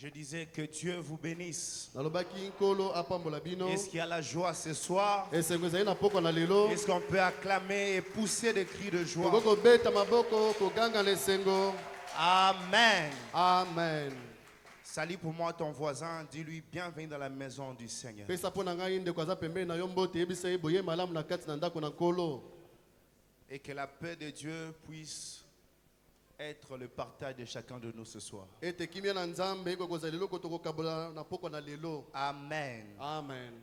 Je disais que Dieu vous bénisse. Nalobaki nkolo apambola bino. Est-ce qu'il y a la joie ce soir? Esengo ezali na poko na lelo. Est-ce qu'on peut acclamer et pousser des cris de joie? Toko beta maboko koganga na esengo. Amen. Amen. Salut pour moi ton voisin, dis-lui bienvenue dans la maison du Seigneur. Pesa pona ngai ndeko aza pembeni na yo mbote yebisa ye boye malamu na kati na ndako na nkolo. Et que la paix de Dieu puisse être le partage de chacun de nous ce soir. Ete kimia na nzambe iko kozali loko toko kabola na poko na lelo. Amen. Amen.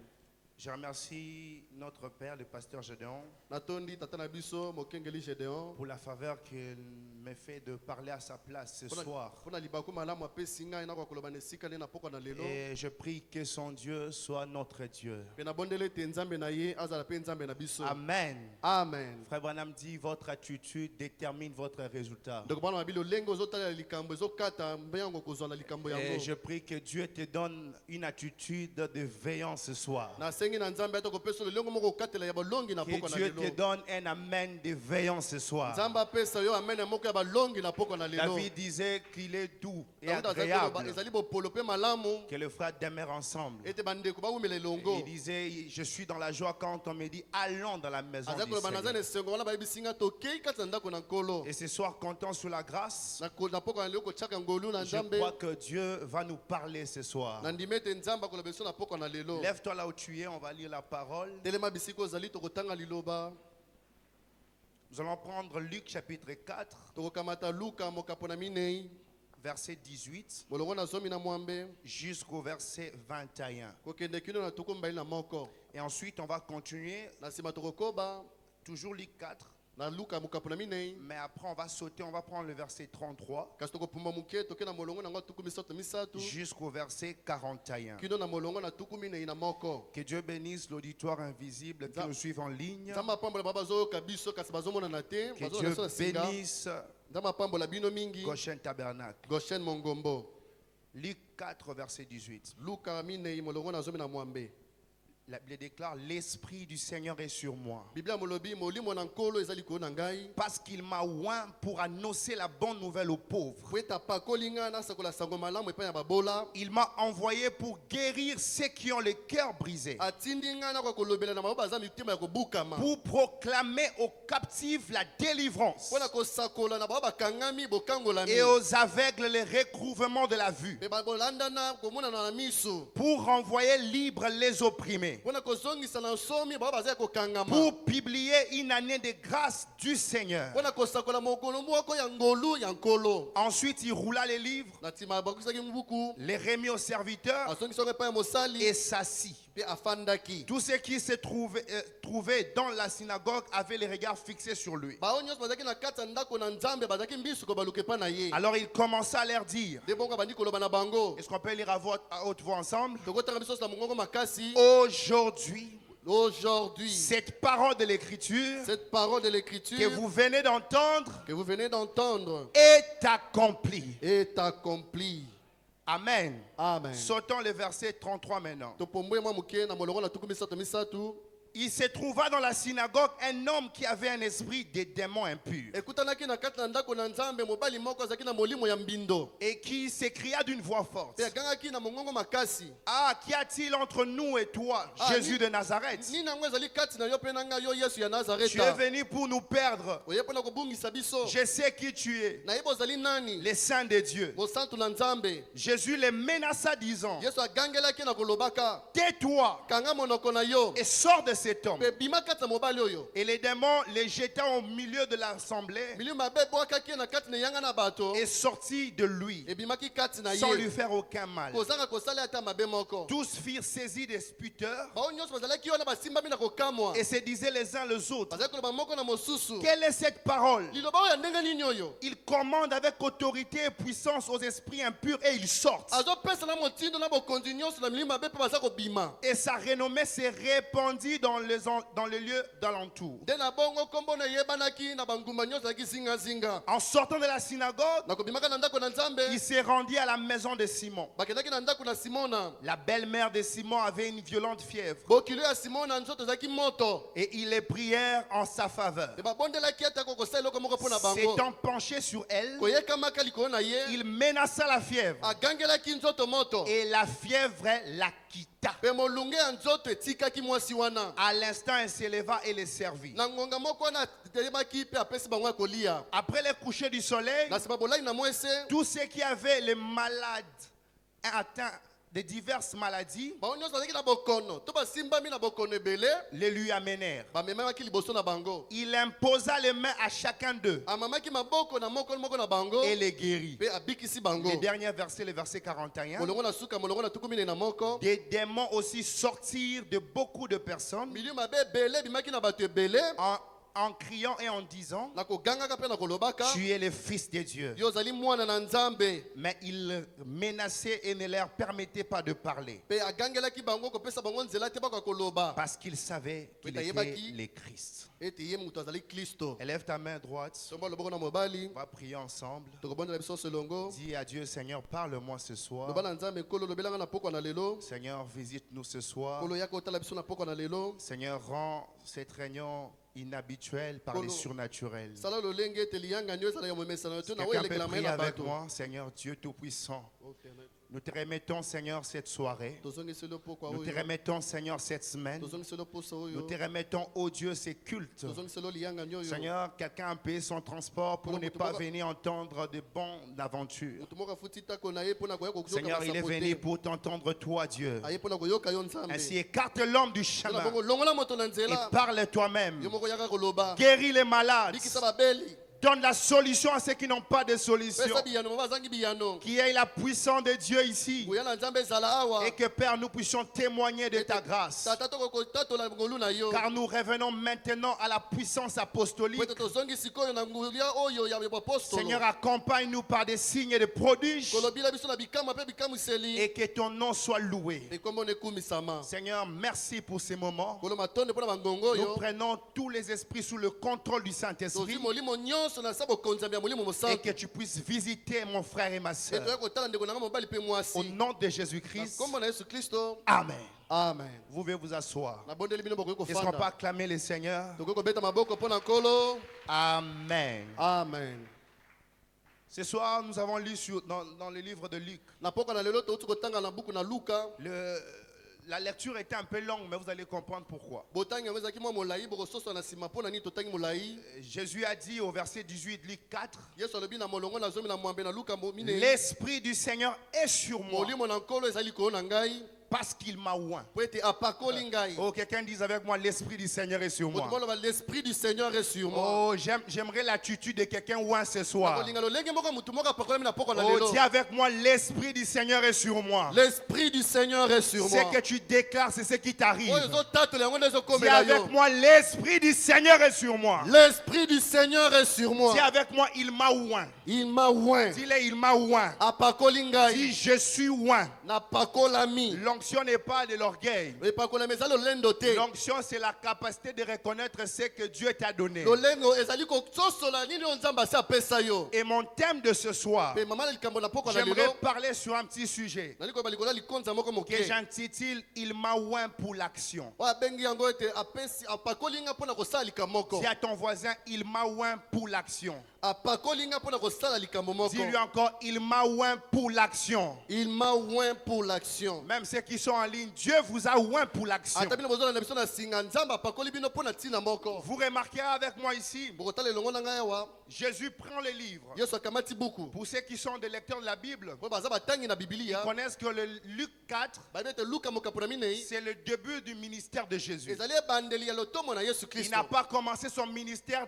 Je remercie notre père, le pasteur Gédéon, Natondi tata na biso mokengeli Gédéon. pour la faveur qu'il me fait de parler à sa place ce soir. Pona libaku malamu apesi ngai na kwa koloba na esika na poko na lelo. Et je prie que son Dieu soit notre Dieu. Pe na bondele te nzambe na ye azala pe nzambe na biso. Amen. Amen. Frère Branham dit, votre attitude détermine votre résultat. Donc bana mabilo lengo zotala likambo ezokata mbeyango kozwa na likambo Et yango. je prie que Dieu te donne une attitude de veillance ce soir. Na sengi na nzambe atoko peso lengo moko katela ya balongi na Que poko na Dieu te lelo. donne un amen de veillance ce soir. Nzamba pesa yo amen moko ya balongi na poko na lelo. David disait qu'il est doux et David agréable ezali bopolo pe malamu que les frères demeurent ensemble. ete bandeko bawumela Et elongo. il disait, je suis dans la joie quand on me dit, allons dans la maison Azali du koloba na Seigneur. zane sengo wana bayebisinga tokei kati na ndako na nkolo. Et ce soir, comptons sur la grâce. Na poko na lelo kotiaka ngolu na Je nzambe. crois que Dieu va nous parler ce soir. Na ndima ete nzambe akoloba biso na poko na lelo. Lève-toi là où tu es, on va lire la parole. Telema bisiko ozali tokotanga liloba. Nous allons prendre Luc chapitre 4, Tokokamata Luka mokapo na minei. verset 18 Molongo na zomi na mwambe. jusqu'au verset 21. Kokende kino na toko mbali na moko. Et ensuite, on va continuer, Na sima tokokoba toujours Luc 4, na Luka mokapo na minei. mais après on va sauter, on va prendre le verset 33 Kasi tokopuma muke toke na molongo na ngo tuku misato misatu. jusqu'au verset 41. Kino na molongo na tuku minei na moko. Que Dieu bénisse l'auditoire invisible qui nous suit en ligne. Nzamba pambola baba zo kabiso kasi bazomona na te. Que Bazo Dieu na so singa. bénisse Nzamba pambola bino mingi. Goshen Tabernacle. Goshen Mongombo. Luc 4, verset 18. Luka minei molongo na zomi na mwambe. La Bible déclare, l'Esprit du Seigneur est sur moi. Biblia molobi molimo na nkolo ezali ko na ngai. Parce qu'il m'a oint pour annoncer la bonne nouvelle aux pauvres. Weta pakolinga na sakola sango malamu epa ya babola. Il m'a envoyé pour guérir ceux qui ont le cœur brisé. Atindi nga na kwa kolobela na maboba za mitima ya kobukama. Pour proclamer aux captifs la délivrance. Pona ko sakola na baba kangami bokangola mi. Et aux aveugles le recouvrement de la vue. Pe bakolanda na komona na miso. Pour renvoyer libres les opprimés. Pona ko zongisa na somi baba za ko kangama. Pour publier une année de grâce du Seigneur. Pona ko sakola mokolo moko ya ngolu ya nkolo. Ensuite, il roula les livres, Na tima bakusaki mbuku. les remit aux serviteurs Asongisa ko pa ya mosali et s'assit. pe afandaki. Tous ceux qui se trouvaient dans la synagogue avaient les regards fixés sur lui. Ba onyos bazaki na kata ndako na nzambe bazaki mbisu ko baluke pa na ye. Alors il commença à leur dire, De bonga bandi koloba na bango. est-ce qu'on peut lire à haute voix ensemble? Tokotanga biso sa mongongo makasi. Aujourd'hui, cette parole de l'Écriture Cette parole de l'écriture que vous venez d'entendre est accomplie. est accomplie. Amen. Amen. Sautons le verset 33 maintenant. Topomwe mwa muke na molongo na tuku misato misatu. Il se trouva dans la synagogue un homme qui avait un esprit de démon impur Ekutanaki na kati na ndako na nzambe mobali moko azaki na molimo ya mbindo. et qui s'écria d'une voix forte, Pe agangaki na mongongo makasi. ah, qu'y a-t-il entre nous et toi, Jésus de Nazareth? Ni nango ezali kati na yo pe na ngai yo Yesu ya Tu es Nazareta. venu pour nous perdre. Oye pona kobungisa biso. Je sais qui tu es, Na yebo ozali nani? le Saint de Dieu. Bosantu na nzambe. Jésus les menaça disant, Yesu agangelaki na kolobaka. tais-toi Kanga monoko na yo. et sors de cet homme. Pe bima kati na mobali oyo. Et les démons les jeta au milieu de l'assemblée Milieu mabe bwakaki na kati na yanga na bato. et sortit de lui Ebimaki kati na sans ye. lui faire aucun mal. Kozanga kosala ata mabe moko. Tous firent saisis des sputeurs Bao nyonso bazalaki wana basimbami na kokamwa. et se disaient les uns les autres, Bazalaki koloba moko na mosusu. quelle est cette parole? Liloba oyo ya ndenge nini oyo? Il commande avec autorité et puissance aux esprits impurs et ils sortent. Azopesa na motindo na bokonzi nyonso na milimo mabe pe baza kobima. Et sa renommée s'est répandue dans dans les lieux d'alentour. nde na bongo kombo na yebanaki na bangumba nyonso ezalaki zingazinga. En sortant de la synagogue, Nakobimaka na ndako na Nzambe, il s'est rendu à la maison de Simon. bakendaki na ndako na Simona. La belle-mère de Simon avait une violente fièvre Bokilo ya Simona nzoto ezalaki moto. et ils les prièrent en sa faveur. E babondelaki ete akokosala eloko moko mpo na bango. S'étant penché sur elle, Koyekamaka likolo na ye, il menaça la fièvre agangelaki nzoto moto. et la fièvre la quitta. Pe molunge ya nzoto etikaki mwasi wana. À l'instant, elle s'éleva et les servit. Na ngonga moko wana telemaki pe apesi bango ya kolia. Après le coucher du soleil, Na nsima bolai na mwese, tous ceux qui avaient les malades atteints de diverses maladies bango nyonso bazalaki na bokono to basimbami na bokono ebele, les lui amenèrent. bamemaki liboso na bango. Il imposa les mains à chacun d'eux Amamaki maboko na moko moko na bango, et les guérit. pe abikisi bango. Le dernier verset, le verset 41. Molongo na suka, molongo na tuku minei na moko. Des démons aussi sortirent de beaucoup de personnes Milieu mabe ebele bimaki na bato ebele, en criant et en disant, na kogangaka pe na kolobaka, tu es le Fils de Dieu. yo ozali mwana na Nzambe. Mais il menaçait et ne leur permettait pas de parler Pe agangelaki bango kopesa bango nzela te baka koloba. parce qu'il savait qu'il Mais était tayebaki. le Christ. Ete ye mutu azali Kristo. Élève ta main droite. Tomba loboko na mobali, On va prier ensemble. tokobondela biso selongo. Dis à Dieu, Seigneur, parle-moi ce soir. Loba na Nzambe kolo lobelanga na poko na lelo. Seigneur, visite-nous ce soir. Kolo yaka otala biso na poko na lelo. Seigneur, rends cette réunion inhabituelle par les surnaturels. Sala lolenge ete liyanga nyo ezala ya momesana yo te na Quelqu'un oyo peut elekela mai prier na avec bato. moi, Seigneur Dieu Tout-Puissant. Nous te remettons, Seigneur, cette soirée. Tozongiselo poko Nous te oyo. remettons, Seigneur, cette semaine. Tozongiselo poso Nous oyo. te remettons, oh Dieu, ces cultes. Tozongiselo liyanga nyo yo. Seigneur, quelqu'un a payé son transport pour ne pas venir entendre de bonnes aventures. Mutu moko afuti tako na ye mpona koya koyoka Seigneur, il est masapo venu te. pour t'entendre, toi, Dieu. Aye mpona koyoka yo Nzambe. Ainsi, écarte l'homme du Tala chemin bongo longola moto na et nzela. parle toi-même. Yo moko yaka koloba. Guéris les malades. Bikisa babeli. Donne la solution à ceux qui n'ont pas de solution. Pesa biyano mama azangi biyano. Qui ait la puissance de Dieu ici. Koya na Nzambe ezala awa. Et que, Père, nous puissions témoigner de ta grâce. Tata toko tatola ngolu na yo. Car nous revenons maintenant à la puissance apostolique. Pwete tozongi sikoyo na ngulia oyo ya apostolo. Seigneur, accompagne-nous par des signes et des prodiges. Kolobila biso na bikama pe bikamuseli. Et que ton nom soit loué. E kombo ne kumisama. Seigneur, merci pour ces moments. Kolo matonde mpona bangongo Nous yo. prenons tous les esprits sous le contrôle du Tozi Saint-Esprit. molimo nyonso na sabo konzambi ya molimo Et mosantu. que tu puisses visiter mon frère et ma E soeur. toya kotala ndeko nanga mobali pe Au mwasi. nom de Na Jésus-Christ. kombo na Yesu Kristo. Amen. Amen. Vous pouvez vous asseoir. Nabondeli bino bokoki Est-ce qu'on peut kofanda. acclamer le Seigneur? Tokoki kobeta maboko mpona nkolo. Amen. Amen. Ce soir, nous avons lu dans le livre de Luc. Na poko na lelo touti kotanga na buku na Luka. La lecture était un peu longue, mais vous allez comprendre pourquoi. Botangi yango ezalaki mwa molai bokososa na nsima mpona nini totangi molai. Jésus a dit au verset 18, Luc 4, Yesu alobi na molongo na zomi na mwambe na Luka minei. l'Esprit du Seigneur est sur moi Molimo na nkolo ezali likolo na ngai. parce qu'il m'a oint. Po ete apakoli ngai. Oh, quelqu'un dise avec moi, l'Esprit du Seigneur est sur Moto moi. moloba l'esprit du Seigneur est sur moi. Oh, j'aimerais l'attitude de quelqu'un oint ce soir. Kolinga lolenge moko mutu moko apakolami na poko na Oh, lelo. dis avec moi, l'Esprit du Seigneur est sur moi. L'esprit du Seigneur est sur Ce moi. que tu déclares, c'est ce qui t'arrive. Oyo ezotatola yango nde Dis ezokomela avec yo. moi, l'Esprit du Seigneur est sur moi. L'esprit du Seigneur est sur moi. Dis avec moi, il m'a oint. Il m'a oint. Dis-le, il m'a oint. Apakoli ngai. Dis, je suis oint. Napakolami. L'onction n'est pas de l'orgueil. Epakolami ezali lolendo te. L'onction, c'est la capacité de reconnaître ce que Dieu t'a donné. Lolengo ezali kososola nini oyo Nzambe asi apesa yo. Et mon thème de ce soir, Pe mama na likambo na poko na j'aimerais lelo. parler sur un petit sujet Nali koyeba likolo ya likonza moko que moke. j'intitule Il m'a oint pour l'action. Oyo abengi yango ete apesi apakoli nga mpona kosala likambo moko. Dis à ton voisin, il m'a oint pour l'action. Apakoli nga mpona kosala likambo moko. Dis-lui encore, il m'a oint pour l'action. Il m'a oint pour l'action. Même ceux qui sont en ligne, Dieu vous a oint pour l'action. Ata bino bozolanda biso na singa Nzambe apakoli bino mpona ntina moko. Vous remarquerez avec moi ici, Bokotala elongo na ngai awa. Jésus prend le livre. Yesu akamati buku. Pour ceux qui sont des lecteurs de la Bible, Po baza batangi na Biblia. connaissent que le Luc 4, Bayebi ete Luka mokapo na minei. c'est le début du ministère de Jésus. Ezali ebandeli ya lotomo na Yesu Il Kristo. n'a pas commencé son ministère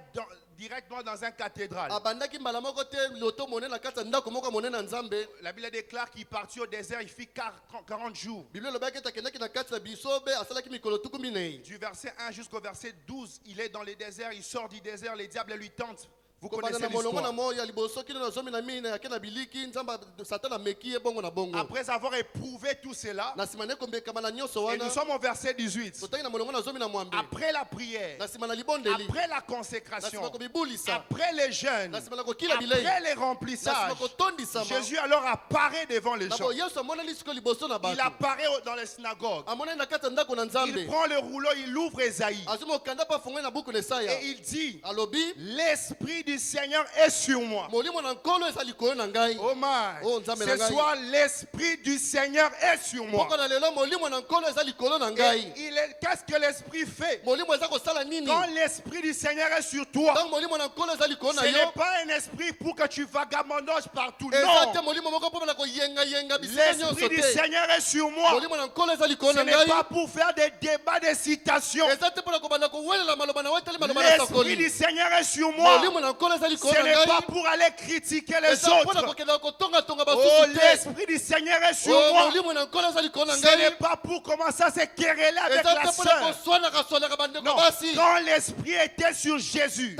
directement dans un cathédrale. Abandaki mbala moko te lotomo monene na kati ya ndako moko monene na Nzambe. La Bible déclare qu'il partit au désert, il fit 40 jours. Biblia elobaki ete akendaki na kati ya bisobe asalaki mikolo tuku minei. Du verset 1 jusqu'au verset 12, il est dans le désert, il sort du désert, les diables lui tentent Vous connaissez l'histoire. Après avoir éprouvé tout cela, et nous sommes au verset 18. Après la prière, après la consécration, après les jeûnes, après les remplissages, Jésus alors apparaît devant les gens. Il apparaît dans les synagogues. Il prend le rouleau, il ouvre Ésaïe. Et il dit, l'Esprit du Seigneur est sur moi. Oh my. Ce soir, l'Esprit du Seigneur est sur moi. Qu'est-ce que l'Esprit fait? Quand l'Esprit du Seigneur est sur toi, ce n'est pas un esprit pour que tu vagabondes partout. Non. L'Esprit du Seigneur est sur moi. Ce n'est pas pour faire des débats, des citations. L'Esprit du Seigneur est sur moi. Ce n'est pas pour aller critiquer les autres. Oh, l'Esprit du Seigneur est sur moi. Ce n'est pas pour commencer à se quereller avec la sœur. Non. Quand l'Esprit était sur Jésus,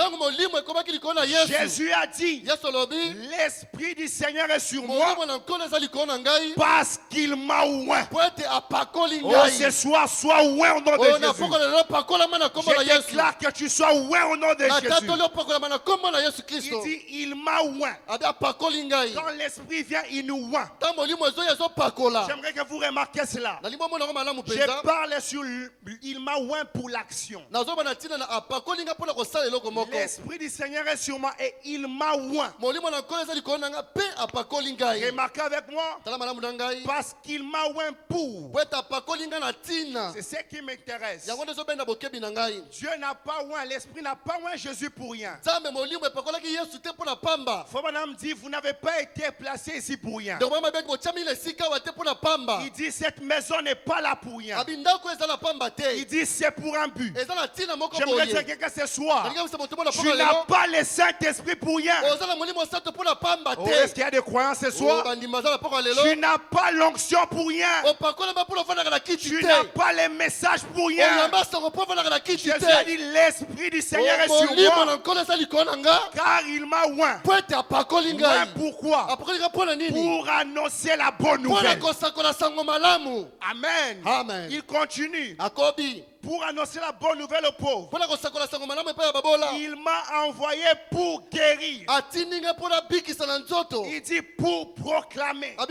Jésus a dit, l'Esprit du Seigneur est sur moi parce qu'il m'a oint. Oh, ce soir, sois oint au nom de Jésus. Je déclare que tu sois oint au nom de Jésus. Il dit, il m'a oint. Quand l'Esprit vient, il nous oint. J'aimerais que vous remarquiez cela. Je parle sur il m'a oint pour l'action. L'Esprit du Seigneur est sur moi et il m'a oint. Remarquez avec moi, parce qu'il m'a oint pour. C'est ce qui m'intéresse. Dieu n'a pas oint, l'Esprit n'a pas oint Jésus pour rien. Faut madame dit, vous n'avez pas été placé ici pour rien. Il dit, cette maison n'est pas là pour rien. Il dit, c'est pour un but. J'aimerais dire quelqu'un ce soir, tu n'as pas le Saint-Esprit pour rien. Oh, est-ce qu'il y a des croyants ce soir? Tu n'as pas l'onction pour rien. Tu n'as pas les messages pour rien. Jésus a dit, l'Esprit du Seigneur est sur moi, car il m'a oint. Oint pourquoi? Pour annoncer la bonne nouvelle. Amen. Amen. Il continue. Pour annoncer la bonne nouvelle aux pauvres. Il m'a envoyé pour guérir. Il dit pour proclamer aux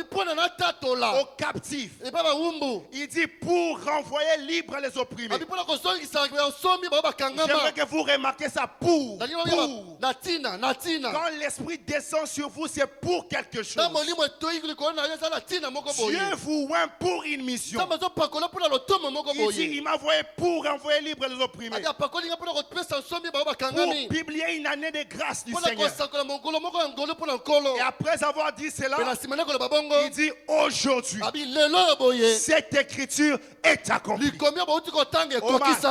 captifs. Il dit pour renvoyer libre les opprimés. J'aimerais que vous remarquiez ça. Pour. Quand l'Esprit descend sur vous, c'est pour quelque chose. Dieu vous oint pour une mission. Il dit il m'a envoyé pour renvoyer libre les opprimés. Pour publier une année de grâce du Seigneur. Et après avoir dit cela, il dit aujourd'hui, cette écriture est accomplie. Oh,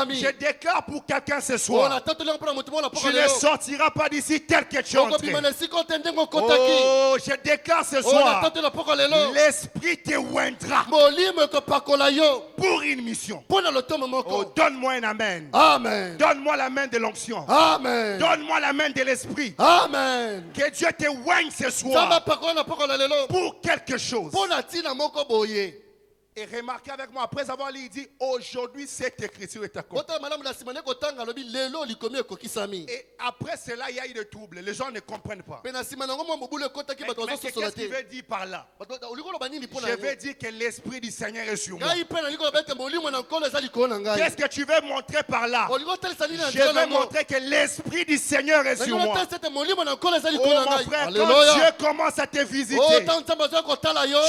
je déclare pour quelqu'un ce soir, tu ne sortiras pas d'ici tel que tu es entré. Oh, je déclare ce soir, l'Esprit te oindra pour une mission. Oh, donne-moi un amen. Amen. Donne-moi la main de l'onction. Amen. Donne-moi la main de l'Esprit. Amen. Que Dieu te oigne ce soir pour quelque chose. Et remarquez avec moi, après avoir lu, il dit, aujourd'hui cette écriture est accomplie. Et après cela, il y a eu des troubles. Les gens ne comprennent pas. Mais qu'est-ce qu'il veut dire par là? Je veux dire que l'Esprit du Seigneur est sur moi. Qu'est-ce que tu veux montrer par là? Je veux montrer que l'Esprit du Seigneur est sur moi. Oh mon frère, quand Dieu commence à te visiter,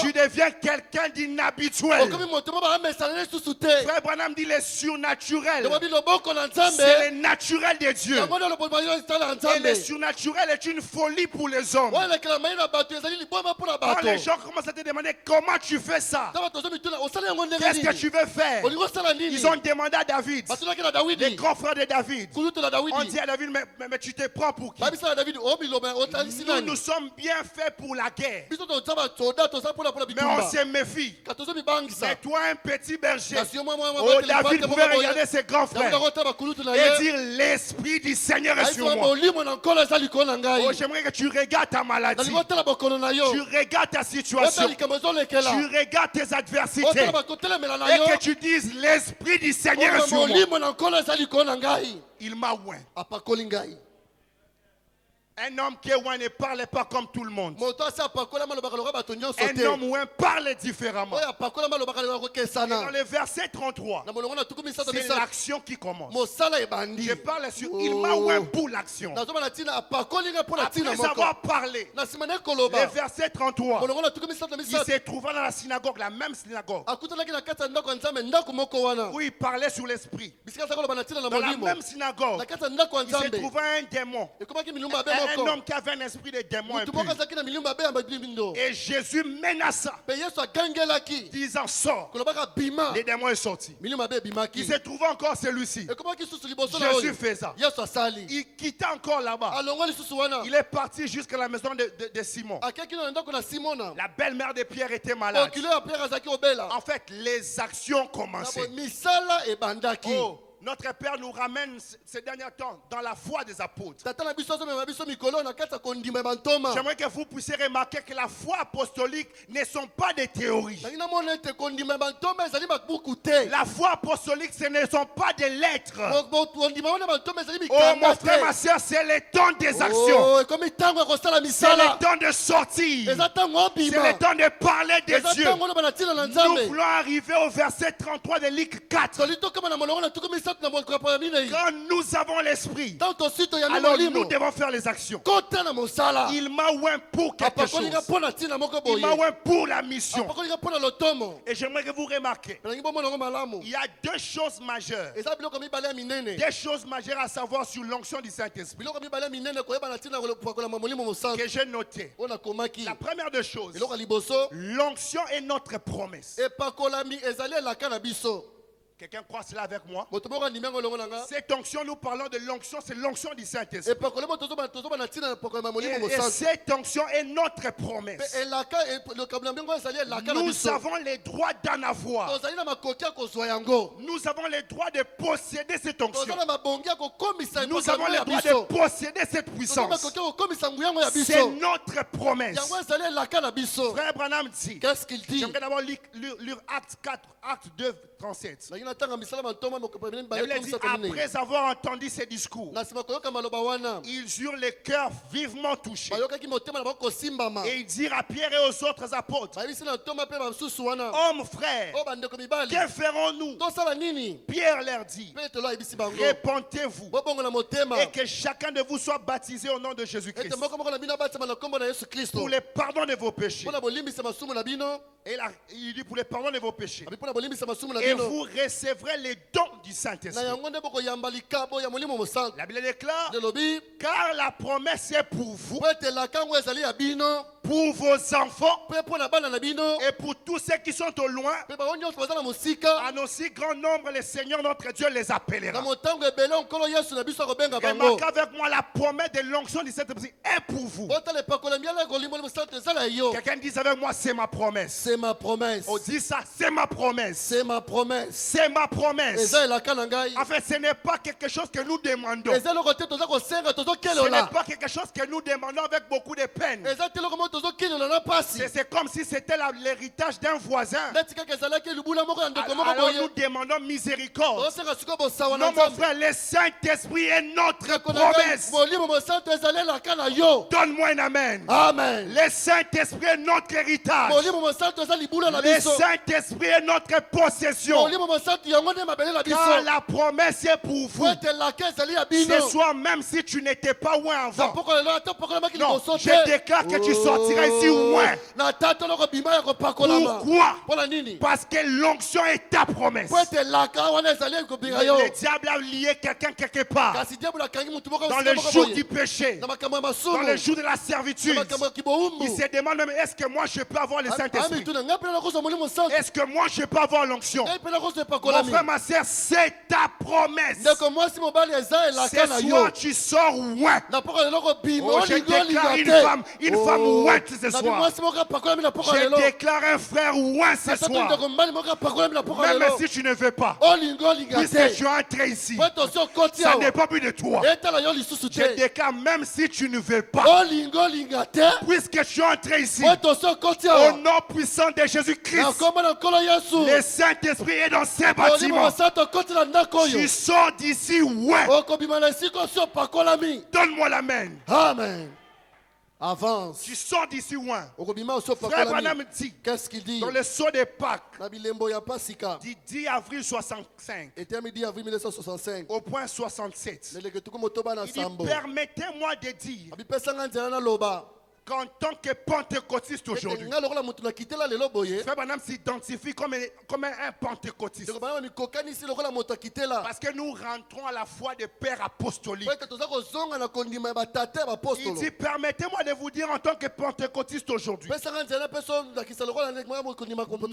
tu deviens quelqu'un d'inhabituel. Frère Branham dit le surnaturel. C'est le naturel de Dieu. Et le surnaturel est une folie pour les hommes. Quand les gens commencent à te demander comment tu fais ça, qu'est-ce que tu veux faire? Ils ont demandé à David, les grands frères de David. On dit à David, mais tu te prends pour qui? Nous sommes bien faits pour la guerre. Mais on se méfie. Mais toi, un petit berger, David pouvait regarder ses grands frères et dire l'Esprit du Seigneur est sur moi. J'aimerais que tu regardes ta maladie, tu regardes ta situation, tu regardes tes adversités et que tu dises l'Esprit du Seigneur est sur moi. Il m'a oint. Un homme qui est oint ne parle pas comme tout le monde. Un homme oint parle différemment. Et dans le verset 33, c'est l'action qui commence. Je parle sur il m'a oint pour l'action. Après avoir parlé, le verset 33, il s'est trouvé dans la synagogue, la même synagogue, où il parlait sur l'esprit. Dans la même synagogue, il s'est trouvé un démon. Un homme qui avait un esprit de démon impur. Et Jésus menaça, disant sors. Le démon est sorti. Il s'est trouvé encore celui-ci. Jésus fait ça. Il quitta encore là-bas. Il est parti jusqu'à la maison de Simon. La belle-mère de Pierre était malade. En fait, les actions commençaient. Oh. Notre Père nous ramène ces derniers temps dans la foi des apôtres. J'aimerais que vous puissiez remarquer que la foi apostolique ne sont pas des théories. La foi apostolique, ce ne sont pas des lettres. Oh mon frère, ma soeur, c'est le temps des actions. C'est le temps de sortir. C'est le temps de parler de Dieu. Nous voulons arriver au verset 33 de Luc 4. Quand nous avons l'esprit, alors nous devons faire les actions. Il m'a oint pour quelque chose. Il m'a oint pour la mission. Et j'aimerais que vous remarquiez, il y a deux choses majeures. Des choses majeures à savoir sur l'onction du Saint-Esprit que j'ai noté. La première des choses, l'onction est notre promesse. Quelqu'un croit cela avec moi? Cette onction, nous parlons de l'onction, c'est l'onction du Saint-Esprit. Et cette onction est notre promesse. Nous avons les droits d'en avoir. Nous avons les droits de posséder cette onction. Nous avons les droits de posséder cette puissance. C'est notre promesse. Frère Branham dit, qu'est-ce qu'il dit? J'aimerais d'abord lire Acte 4, Acte 2, 37. Après avoir entendu ces discours, ils eurent le cœur vivement touchés. Et ils dirent à Pierre et aux autres apôtres, hommes frères, que ferons-nous? Pierre leur dit, répentez-vous et que chacun de vous soit baptisé au nom de Jésus-Christ pour le pardon de vos péchés. Et là, il dit pour le pardon de vos péchés. Et vous recevrez les dons du Saint-Esprit. La Bible déclare, car la promesse est pour vous, pour vos enfants et pour tous ceux qui sont au loin. En aussi grand nombre, le Seigneur notre Dieu les appellera. Remarquez avec moi, la promesse de l'onction du Saint-Esprit est pour vous. Quelqu'un dit avec moi, c'est ma promesse. C'est ma promesse. On dit ça, c'est ma promesse. C'est ma promesse. C'est ma promesse. En fait, ce n'est pas quelque chose que nous demandons. Ce n'est pas quelque chose que nous demandons avec beaucoup de peine. C'est comme si c'était l'héritage d'un voisin. Alors nous demandons miséricorde. Non, mon frère, le Saint-Esprit est notre promesse. Donne-moi un amen. Amen. Le Saint-Esprit est notre héritage. Le Saint-Esprit est notre possession. Car la promesse est pour vous. Ce soir, même si tu n'étais pas loin avant, non, je déclare que tu sortiras ici loin. Pourquoi? Parce que l'onction est ta promesse. Le diable a lié quelqu'un quelque part dans le jour du péché, dans le jour de la servitude. Il se demande même, est-ce que moi je peux avoir le Saint-Esprit? Est-ce que moi je peux avoir l'onction? Mon frère, ma soeur, c'est ta promesse. Ce soir tu sors loin. Oh, je déclare une femme ouin ce soir. Je déclare un frère ouin ce soir. Même si tu ne veux pas. Puisque tu es entré ici. Ça n'est pas plus de toi. Je déclare même si tu ne veux pas. Puisque tu es entré ici. Au nom puissant de Jésus-Christ. Le Saint-Esprit est dans ces bâtiments. Tu sors d'ici ouin. Donne-moi la main. Amen. Avance. Tu sors d'ici ouin. Frère Branham dit, qu'est-ce qu'il dit? Dans le sceau de Pâques, du 10 avril 65, au point 67, il dit, permettez-moi de dire qu'en tant que pentecôtiste aujourd'hui, Frère Branham s'identifie comme un pentecôtiste. Parce que nous rentrons à la foi des pères apostoliques. Il dit, permettez-moi de vous dire en tant que pentecôtiste aujourd'hui,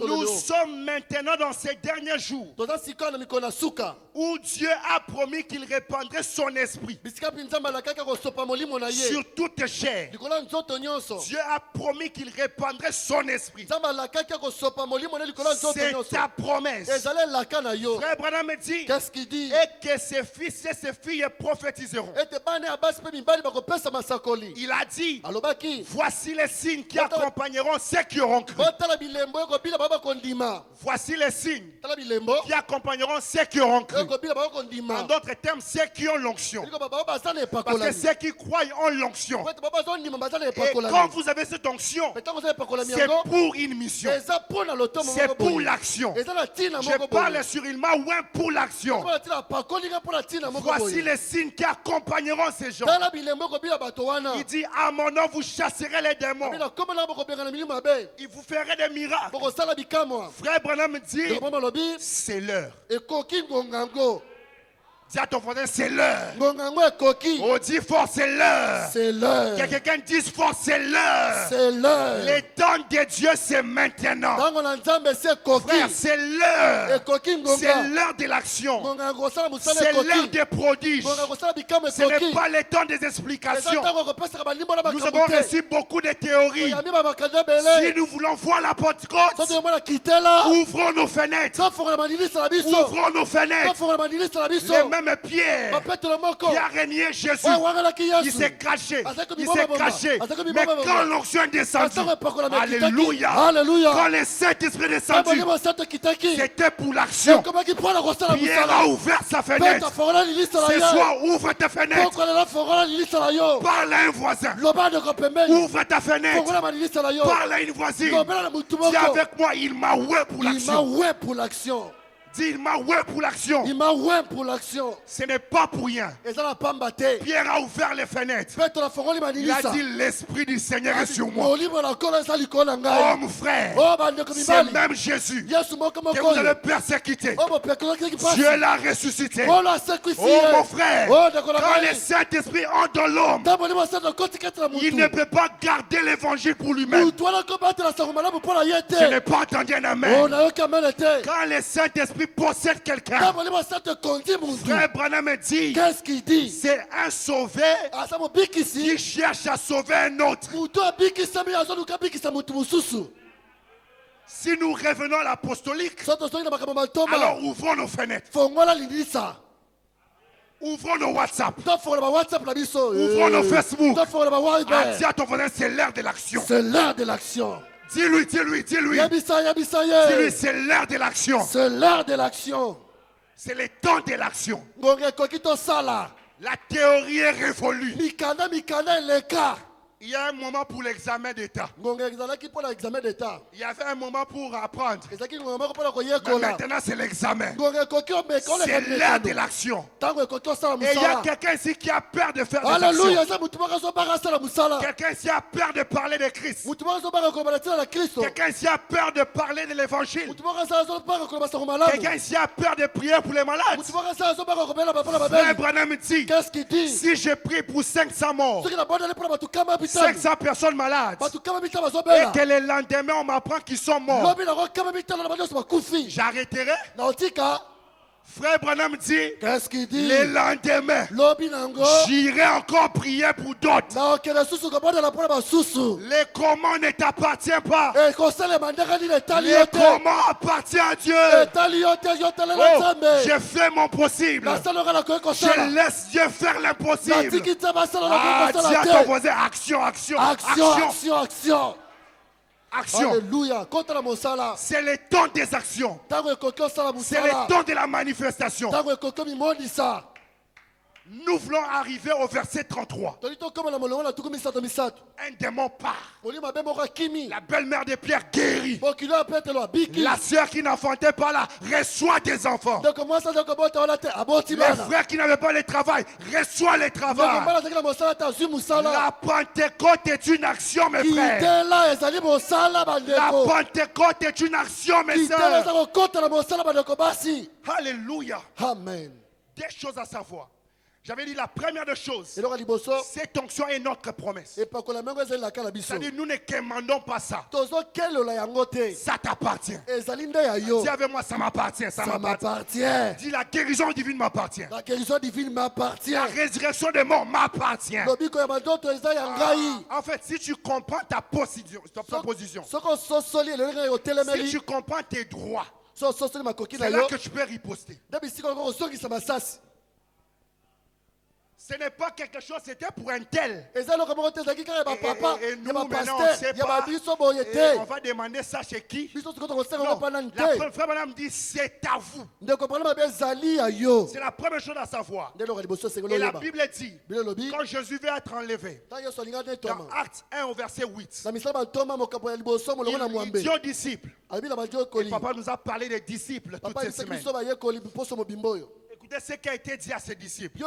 nous sommes maintenant dans ces derniers jours où Dieu a promis qu'il répandrait son esprit sur toute chair. Dieu a promis qu'il répandrait son esprit. C'est ta promesse. Frère Branham me dit, qu'est-ce qu'il dit? Et que ses fils et ses filles prophétiseront. Il a dit, voici les signes qui accompagneront ceux qui auront cru. Voici les signes qui accompagneront ceux qui auront cru. En d'autres termes, ceux qui ont l'onction. Parce que ceux qui croient ont l'onction. Et quand vous avez cette onction, c'est pour une mission. C'est pour l'action. Je parle sur il m'a ouin pour l'action. Voici les signes qui accompagneront ces gens. Il dit, à mon nom vous chasserez les démons. Il vous ferait des miracles. Frère Branham dit, c'est l'heure. Dis à ton voisin, c'est l'heure. On dit fort, c'est l'heure. Que quelqu'un dise fort, c'est l'heure. Les temps de Dieu, c'est maintenant. Frère, c'est l'heure. C'est l'heure de l'action. C'est l'heure des prodiges. Ce n'est pas le temps des explications. Nous avons reçu beaucoup de théories. Si nous voulons voir la Pentecôte, ouvrons nos fenêtres. Ouvrons nos fenêtres. Même Pierre qui a régné Jésus, il s'est caché. Mais quand l'onction est descendue, alléluia, quand le Saint-Esprit est descendu, c'était pour l'action. Pierre a ouvert sa fenêtre. Ce soir, ouvre ta fenêtre. Parle à un voisin. Ouvre ta fenêtre. Parle à une voisine. Dis avec moi, il m'a oué pour l'action. Dis, il m'a oué pour l'action. Ce n'est pas pour rien. Pierre a ouvert les fenêtres. Il a dit, l'Esprit du Seigneur est sur moi. Oh mon frère, c'est même Jésus que vous avez persécuté. Dieu l'a ressuscité. Oh mon frère, quand le Saint-Esprit entre dans l'homme, il ne peut pas garder l'évangile pour lui-même. Je n'ai pas entendu un amen. Quand le Saint-Esprit possède quelqu'un, Frère Branham me dit, qu'est-ce qu'il dit? C'est un sauvé qui cherche à sauver un autre. Si nous revenons à l'apostolique, alors ouvrons nos fenêtres. Ouvrons nos WhatsApp. Ouvrons nos Facebook. Dis à ton voisin, c'est l'heure de l'action. Dis-lui. Dis-lui, c'est l'heure de l'action. C'est le temps de l'action. La théorie est révolue. Il y a un moment pour l'examen d'État. Il y avait un moment pour apprendre. Mais maintenant, c'est l'examen. C'est l'heure de l'action. Et il y a quelqu'un ici qui a peur de faire des actions. Quelqu'un ici a peur de parler de Christ. Quelqu'un ici a peur de parler de l'évangile. Quelqu'un ici a peur de prier pour les malades. Frère Branham dit, si je prie pour 500 morts, 500 personnes malades, et que le lendemain on m'apprend qu'ils sont morts, j'arrêterai. Frère Branham dit, qu'est-ce qu'il dit? le lendemain, j'irai encore prier pour d'autres. Les comment ne t'appartient pas. Les comment appartient à Dieu. Oh, je fais mon possible. Je laisse Dieu faire l'impossible. Dis à ton voisin, action, action, action, action. Action. Alléluia. C'est le temps des actions. C'est le temps de la manifestation. Nous voulons arriver au verset 33. Un démon part. La belle-mère de Pierre guérit. La sœur qui n'enfantait pas là reçoit des enfants. Les frères qui n'avaient pas le travail reçoivent le travail. La Pentecôte est une action, mes frères. La Pentecôte est une action, mes sœurs. Alléluia. Amen. Des choses à savoir. J'avais dit la première des choses. Cette onction est notre promesse. C'est-à-dire nous ne commandons pas ça. Ça t'appartient. Dis avec moi, ça m'appartient. Ça m'appartient. Dis la guérison divine m'appartient. La guérison divine m'appartient. La résurrection des morts m'appartient. En fait, si tu comprends ta position, si tu comprends tes droits, c'est là que tu peux riposter. Ce n'est pas quelque chose, c'était pour un tel. Et nous, maintenant, on ne sait pas. Et on va demander ça chez qui? Non, la frère madame dit, c'est à vous. C'est la première chose à savoir. Et la Bible dit, quand Jésus veut être enlevé, dans Actes 1 au verset 8, il dit aux disciples, et papa nous a parlé des disciples toutes ces semaines. Écoutez ce qui a été dit à ses disciples. Il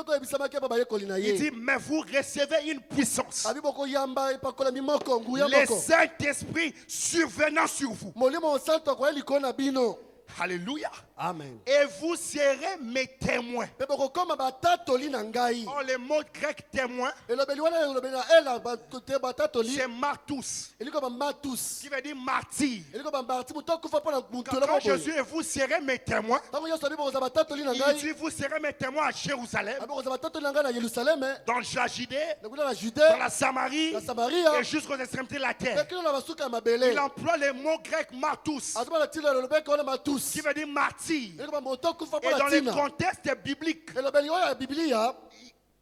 dit, mais vous recevez une puissance. Le Saint-Esprit survenant sur vous. Alléluia. Amen. Et vous serez mes témoins. Oh, le mot grec témoin, c'est martus, qui veut dire martyr. Quand Jésus et vous serez mes témoins, il dit vous serez mes témoins à Jérusalem, dans la Judée, dans la Samarie, et jusqu'aux extrémités de la terre. Il emploie le mot grec martus, qui veut dire martyr. Et dans le contexte biblique,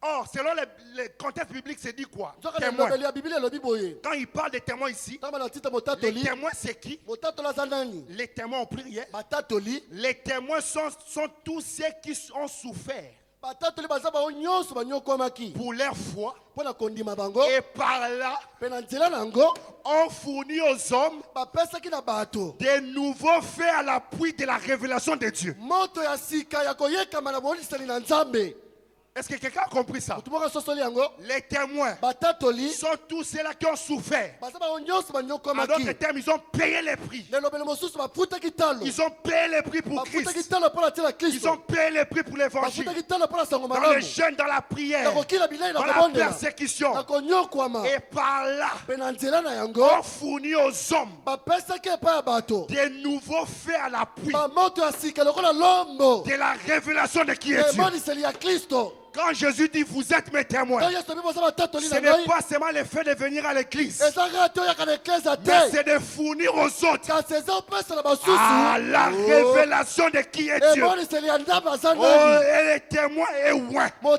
or, selon le contexte biblique, c'est dit quoi? Témoin. Quand il parle des témoins ici, les témoins c'est qui? Les témoins ont prié. Les témoins sont tous ceux qui ont souffert pour leur foi, et par là on fournit aux hommes des nouveaux faits à l'appui de la révélation de Dieu. Est-ce que quelqu'un a compris ça? Les témoins sont tous ceux-là qui ont souffert. En d'autres termes, ils ont payé les prix. Ils ont payé les prix pour Christ. Ils ont payé les prix pour l'évangile. Dans le jeûne, dans la prière, dans la persécution. Et par là, on fournit aux hommes des nouveaux faits à l'appui de la révélation de qui est Dieu. Quand Jésus dit vous êtes mes témoins, ce n'est pas seulement le fait de venir à l'église, mais c'est de fournir aux autres la révélation de qui est Dieu. Oh, et les témoins est loin. Oh,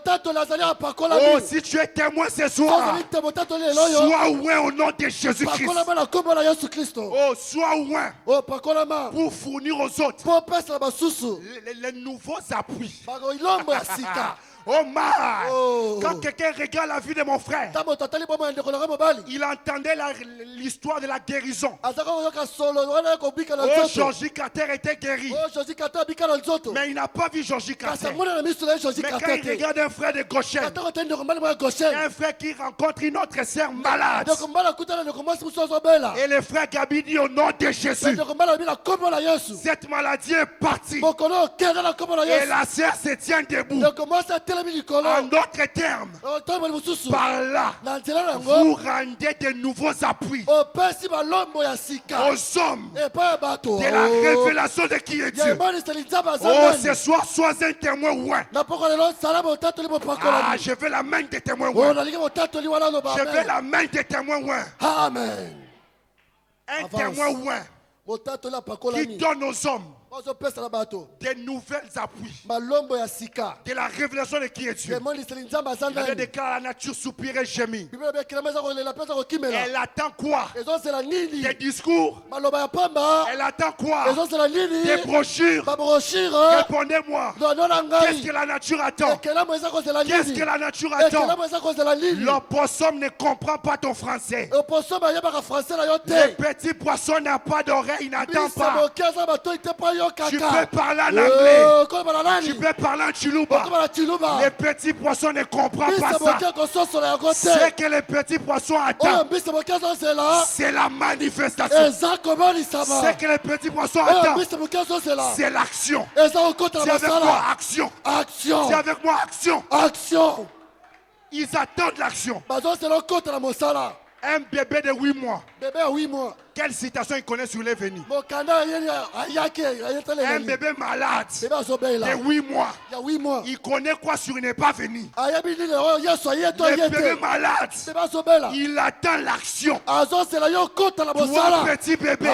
si tu es témoin ce soir, sois loin au nom de Jésus-Christ. Oh, sois loin pour fournir aux autres les nouveaux appuis. Oh my! Quand quelqu'un regarde la vie de mon frère, il entendait l'histoire de la guérison. Oh, Georgie Carter était guéri. Mais il n'a pas vu Georgie Carter. Mais quand il regarde un frère de Goshen, un frère qui rencontre une autre sœur malade, et le frère Gabi dit au nom de Jésus, cette maladie est partie. Et la sœur se tient debout. En d'autres termes, par là, vous rendez de nouveaux appuis aux hommes de la révélation de qui est Dieu. Oh, ce soir, sois un témoin, ouais. Ah, je veux la main des témoins, ouais. Je veux la main des témoins, ouais. Amen. Un témoin, ouais. Qui donne aux hommes des nouvelles appuis de la révélation de qui est Dieu. Elle déclare la nature soupirer gémir. Elle attend quoi? Des discours. Elle attend quoi? Des brochures. Répondez-moi. Qu'est-ce que la nature attend? Qu'est-ce que la nature attend? L'opossum ne comprend pas ton français. Le petit poisson n'a pas d'oreille, il n'attend pas. Tu peux parler en anglais. Tu peux parler en chiluba. Les petits poissons ne comprennent pas ça. Ce que les petits poissons attendent, c'est la manifestation. Ce que les petits poissons attendent, c'est l'action. C'est avec moi, action. C'est avec moi, action. Ils attendent l'action. Un bébé de 8 mois. Quelle citation il connaît sur les venus? Un bébé malade de 8 mois. Il connaît quoi sur ne pas venir? Le bébé malade, il attend l'action. Toi petit bébé,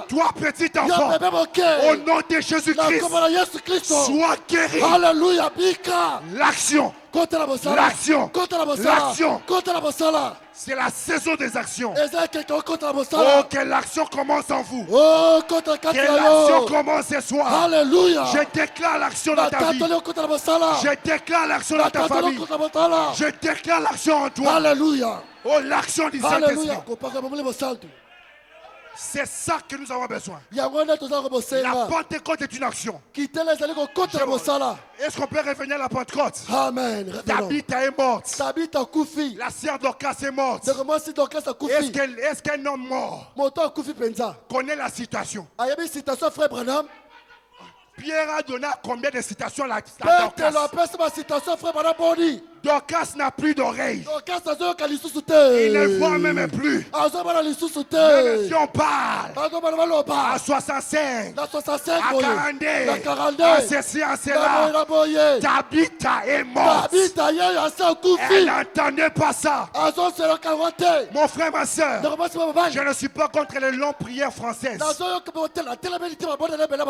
toi petit enfant, au nom de Jésus-Christ, sois guéri. L'action. L'action. L'action. C'est la saison des actions. Oh, que l'action commence en vous. Que l'action commence ce soir. Alléluia. Je déclare l'action dans ta vie. Je déclare l'action dans ta famille. Je déclare l'action en toi. Alléluia. Oh, l'action du Saint-Esprit. C'est ça que nous avons besoin. La Pentecôte est une action. Est-ce qu'on peut revenir à la Pentecôte? Amen. Tabitha est morte. La sœur Dorcas est morte. Est-ce qu'un homme mort connaît la situation? Pierre a donné combien de citations à Dorcas? Dorcas n'a plus d'oreille. Il ne voit même plus. Même si on parle à 65, à 42, à ceci, à cela, Tabitha est morte. Elle n'entendait pas ça. Mon frère, ma soeur, je ne suis pas contre les longues prières françaises.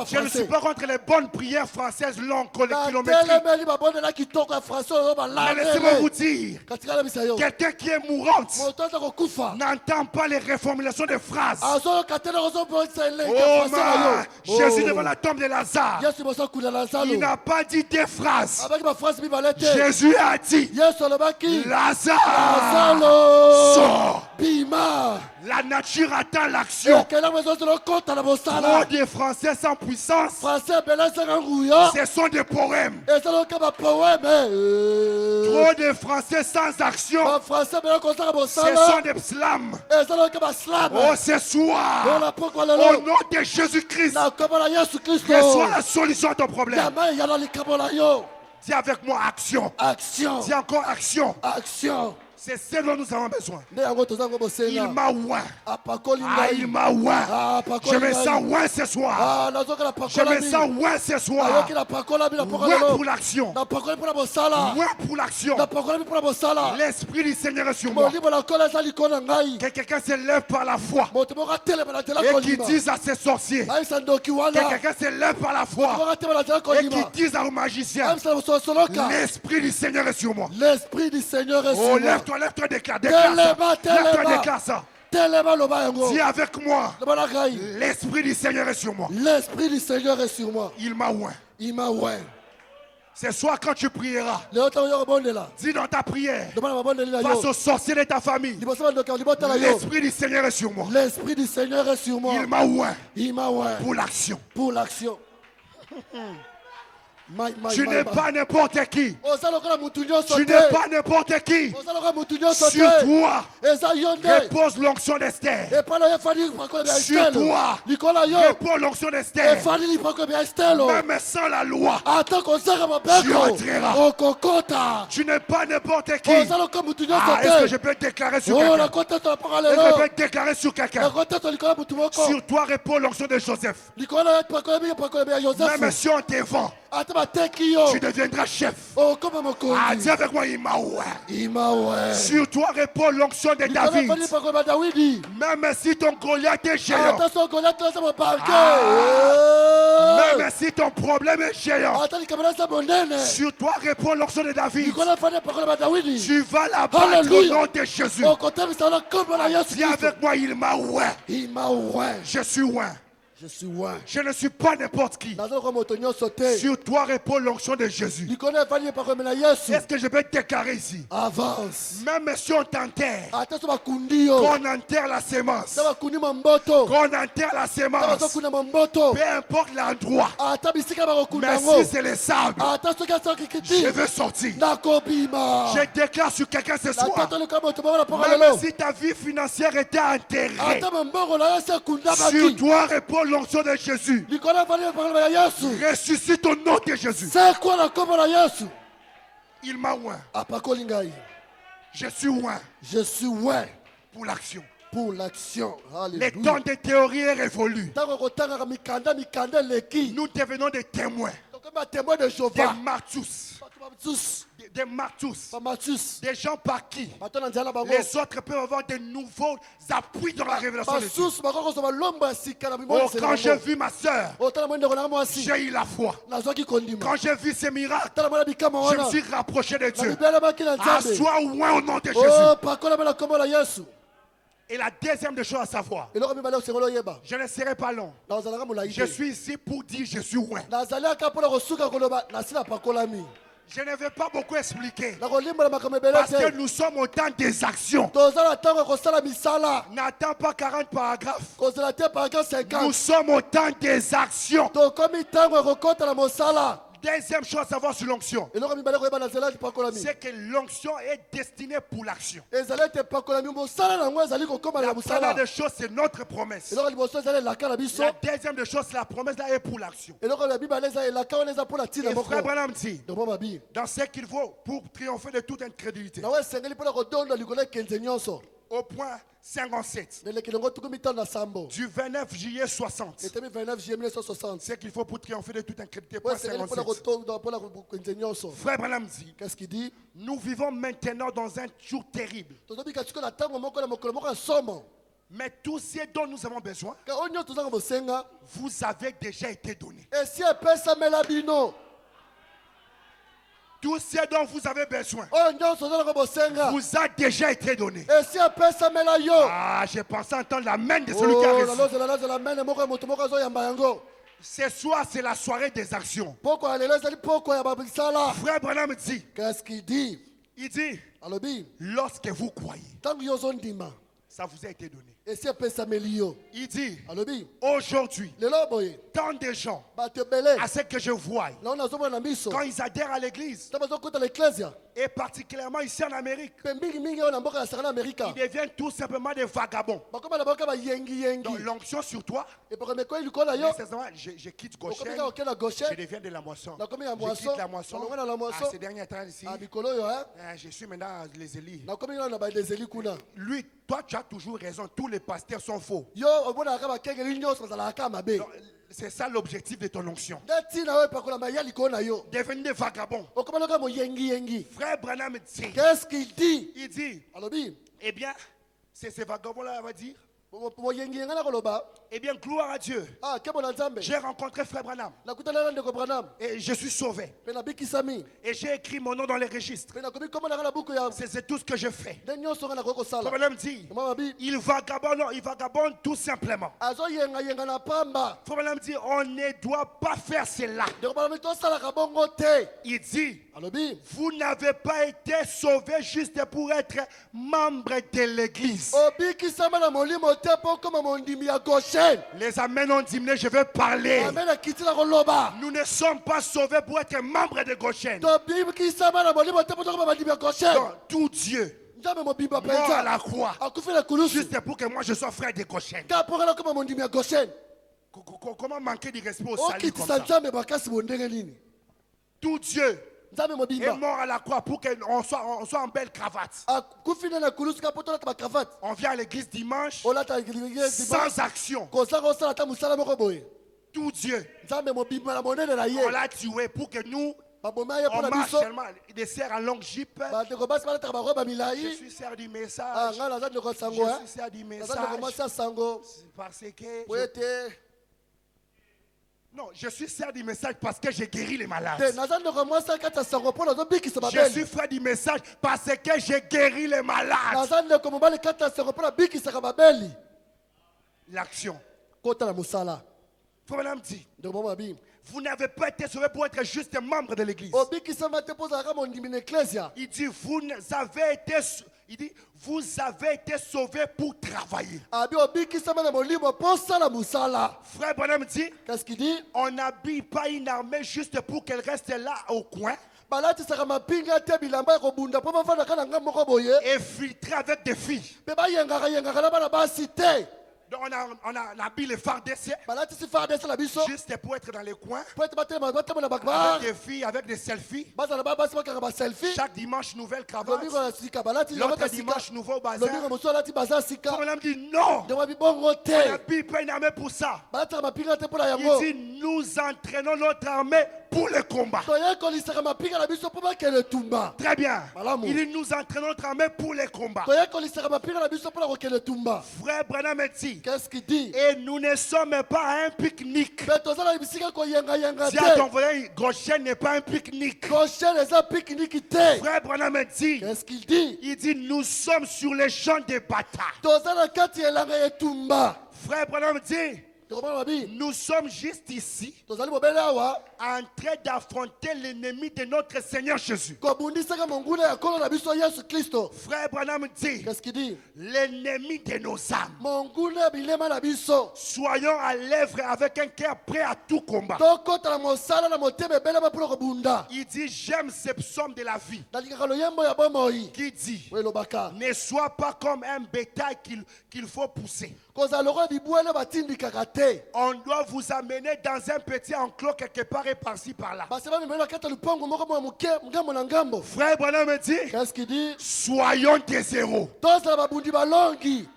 Je ne suis pas contre les bonnes prières françaises longues, kilométriques. Laissez-moi vous dire, quelqu'un qui est mourante n'entend pas les reformulations de phrases. Oh man, Jésus devant la tombe de Lazare, il n'a pas dit des phrases. Jésus a dit, Lazare, sors. La nature attend l'action. Trop de Français sans puissance, ce sont des poèmes. Trop de Français sans action, ce sont des slams. Oh, ce soir, au nom de Jésus-Christ, reçois la solution à ton problème. Dis avec moi action. Dis encore action. C'est ce dont nous avons besoin. Il m'a oint. Ah, il m'a oint. Je me sens oint ce soir. Je me sens oint ce soir. Oint pour l'action. Oint pour l'action. L'Esprit du Seigneur est sur moi. Que quelqu'un se lève par la foi et qui dise à ses sorciers. Que quelqu'un se lève par la foi et qui dise aux magiciens. L'Esprit du Seigneur est sur moi. L'Esprit du Seigneur est sur moi. Lève-toi, déclare ça. Dis avec moi, l'Esprit du Seigneur est sur moi. L'Esprit du Seigneur est sur moi. Il m'a oint. Ce soir quand tu prieras, dis dans ta prière, face aux sorciers de ta famille, l'Esprit du Seigneur est sur moi. L'Esprit du Seigneur est sur moi. Il m'a oint. Il m'a oint. Pour l'action. Pour l'action. Tu n'es pas n'importe qui. Tu Tu n'es pas n'importe qui. Sur toi repose l'onction d'Esther. Sur toi repose l'onction d'Esther. Même sans la loi, tu entreras. Tu n'es pas n'importe qui. Est-ce que je peux déclarer sur quelqu'un? Est-ce que je peux déclarer sur quelqu'un? Sur toi repose l'onction de Joseph. Même si on te vend, tu deviendras chef. Dis avec moi, Imaoué. Sur toi repose l'onction de David. Même si ton Goliath est géant. Même si ton problème est géant. Sur toi repose l'onction de David. Tu vas la battre au nom de Jésus. Dis avec moi, Imaoué. Je suis oint. Je ne suis pas n'importe qui. Sur toi repose l'onction de Jésus. Est-ce que je peux déclarer ici? Avance. Même si on t'enterre, qu'on enterre la sémence, qu'on enterre la sémence, peu importe l'endroit, mais si c'est les sables, je veux sortir. Je déclare sur quelqu'un ce soir, même si ta vie financière était enterrée, sur toi repose l'onction de Jésus. Ressuscite au nom de Jésus. Il m'a oint. Je suis oint. Pour l'action. Les temps de théorie est révolu. Nous devenons des témoins. Des martus. Des gens par qui les autres peuvent avoir de nouveaux appuis dans la révélation de Dieu. Quand j'ai vu ma soeur, j'ai eu la foi. Quand j'ai vu ces miracles, je me suis rapproché de Dieu. Sois oint au nom de Jésus. Et la deuxième des choses à savoir, je ne serai pas long. Je suis ici pour dire je suis oint. Je ne vais pas beaucoup expliquer. Parce que nous sommes au temps des actions. N'attends pas 40 paragraphes. Nous sommes au temps des actions. Deuxième chose à savoir sur l'onction, c'est que l'onction est destinée pour l'action. La première des choses, c'est notre promesse. La deuxième des choses, la promesse là est pour l'action. Et Frère Branham dit, dans ce qu'il faut pour triompher de toute incrédulité, au point 57 du 29 juillet 60, c'est qu'il faut pour triompher de toute incrédulité. Point 57. Frère Branham dit, qu'est-ce qu'il dit? Nous vivons maintenant dans un jour terrible. Mais tout ce dont nous avons besoin, vous avez déjà été donné. Tout ce dont vous avez besoin vous a déjà été donné. Je pensais entendre la main de celui qui a reçu. Ce soir, c'est la soirée des actions. Frère Branham dit, qu'est-ce qu'il dit? Il dit, lorsque vous croyez, ça vous a été donné. Il dit, aujourd'hui, tant de gens, à ce que je vois, quand ils adhèrent à l'église, et particulièrement ici en Amérique, ils deviennent tout simplement des vagabonds. Donc l'onction sur toi, je quitte Goshen, je deviens de la moisson. Je quitte la moisson. À ces derniers temps ici, je suis maintenant les élites. Lui, toi tu as toujours raison, tous les pasteurs sont faux. C'est ça l'objectif de ton onction. Devenir des vagabonds. Frère Branham dit, qu'est-ce qu'il dit? Il dit, eh bien, c'est ces vagabonds-là, on va dire. Eh bien, gloire à Dieu. J'ai rencontré Frère Branham. Et je suis sauvé. Et j'ai écrit mon nom dans les registres. C'est tout ce que je fais. Frère Branham dit, il vagabonde tout simplement. Frère Branham dit, on ne doit pas faire cela. Il dit, vous n'avez pas été sauvé juste pour être membre de l'église. Amen. Les amens ont diminué, je vais parler. Amen akiti na koloba. Nous ne sommes pas sauvés pour être membres de Goshen. To bibikisa na molimo te poto ba bandimi Goshen. Donc, tout Dieu Nzambe mobimba mort à penza. la croix, Akufi na kulusu. juste pour que moi je sois frère de Goshen. Ka pokala koma mondimi ya Goshen. Comment manquer de respect au salut comme Okitisa ça? Nzambe bakasi bondenge nini? Tout Dieu Nzambe est mobimba. mort à la croix pour qu'on soit en belle cravate. Akufi na kulusu ka poto ta cravate. On vient à l'église dimanche Olata l'église sans action. Kozanga osala ta musala moko boye. Tout Dieu, Nzambe mobimba na monene na ye. on l'a tué pour que nous, Baboma ye on pona marche biso. seulement des serres en longue jeep. Bandeko basi balata baroba Je milayi. suis serre du Ah message. nga naza ndeko Je sango hein. suis serre du Naza ndeko mwasi message. ya sango. Parce que... Wete. Non, je suis serre du message parce que j'ai guéri les Te malades. naza ndeko mwasi akata sango pona zo bikisa Je babeli. suis frère du message parce que j'ai guéri les malades. Naza ndeko mobali kata sango pona bikisa babeli. L'action. Kota na musala. Frère Madame dit, Ndeko mama bi. vous n'avez pas été sauvé pour être juste membre de l'église. Obikisa mate poza ka mondimi na ecclesia. Il dit, vous avez été sauvés pour travailler. Abi obikisa na molimo posa la musala. Frère Branham dit, Qu'est-ce qu'il dit? on n'habille pas une armée juste pour qu'elle reste là au coin Balati saka mapinga te bilamba ko bunda po bafana kana nga moko boye. et filtrer avec des filles. Be ba yenga na bana basi te. Donc on habille les phares d'essai Balati si fa desa la biso. juste pour être dans les coins Po ete batema na bakba. avec des filles, avec des selfies. Baza na ba basi bakaka ba selfie. Chaque dimanche, nouvelle cravate. Lomingo na sika balati L'autre lobaka sika. dimanche, nouveau Lomingo bazar. moso lati baza sika. Frère Branham dit non, De wa bibongo on te. n'habille pas une armée pour ça. Balati mapinga te pona Il yango. dit nous entraînons notre armée pour le combat. Toye ko lisaka mapinga na biso po bakele tumba. Très bien. Malamu. Il dit nous entraînons notre armée pour les combats. Toye ko lisaka mapinga na biso pona kokele tumba. Frère Branham dit, Qu'est-ce qu'il dit? et nous ne sommes pas à un pique-nique. Mais tozala bisika ko yenga Si à ton te. voisin, Goshen n'est pas un pique-nique. Goshen eza pique-nique te. Frère Branham dit, Qu'est-ce qu'il dit? il dit nous sommes sur les champs de bataille. Tozala kati elanga etumba. Frère Branham dit, Tokoma babi. nous sommes juste ici Tozali bobele awa. en train d'affronter l'ennemi de notre Seigneur Jésus. Kobundisaka monguna ya kolo na biso Yesu Kristo. Frère Branham dit, Qu'est-ce qu'il dit? l'ennemi de nos âmes. Monguna ya bilema na biso. Soyons à l'œuvre avec un cœur prêt à tout combat. Tokota na mosala na motema ebelema mpona kobunda. Il dit, j'aime ce psaume de la vie Nalikaka loyembo ya bomoi. qui dit, Oyo elobaka. ne sois pas comme un bétail qu'il faut pousser. Kozala lokola bibwele batindikaka te. On doit vous amener dans un petit enclos quelque part et par-ci par-là. Basi bamemeli na kati ya lupango moko mwa moke ngambo na ngambo. Frère Branham me dit, Qu'est-ce qu'il dit? soyons des héros. Tozala babundi balongi.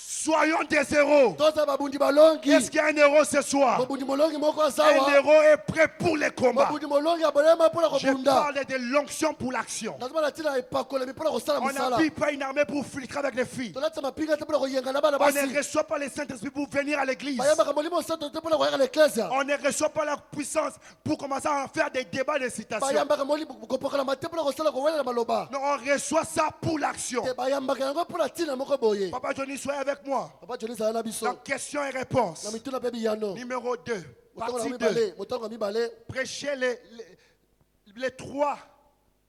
Soyons des héros. Tozala babundi balongi. Est-ce qu'il y a un héros ce soir? Babundi molongi moko Un azawa. héros est prêt pour les combats. Babundi molongi abolema mpona Je kobunda. parle de l'onction pour l'action. Nazoma na tina epakolemi mpona kosala On mosala. n'habille pas une armée pour filtrer avec les filles. Tolata mapinga te mpona koyenga na bana On basi. ne reçoit pas le Saint-Esprit pour venir à l'église. Bayambaka molimo santo te mpona koyaka na eklesia. On ne reçoit pas la puissance pour commencer à faire des débats de citation. Bayambaka molimo kopokana mate mpona kosala kowelela maloba. Non, on reçoit ça pour l'action. Te bayambaka yango mpona tina moko boye. Papa Johnny, soyez avec moi. Papa Johnny zala na biso. Dans question et réponse. Na mituna pe biyano. Numéro 2. Motongo na Partie 2. mibale. Motongo na mibale. Prêchez les 3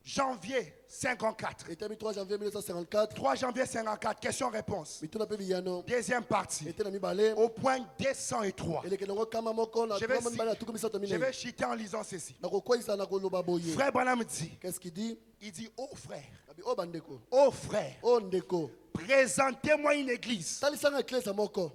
janvier 54. Etemi 3 janvier 1954. 3 janvier 54. Question-réponse. Mituna pe biyano. Deuxième partie. Ete na mibale. Au point 203. Eleke nango kama moko na Je vais, kama mibale na tuku misato je mine. vais chuter en lisant ceci. Na kokwisa na koloba boye. Frère Branham dit, Qu'est-ce qu'il dit? il dit, oh frère, Abi o bandeko. oh frère, O ndeko. présentez-moi une église Talisanga eklesia moko.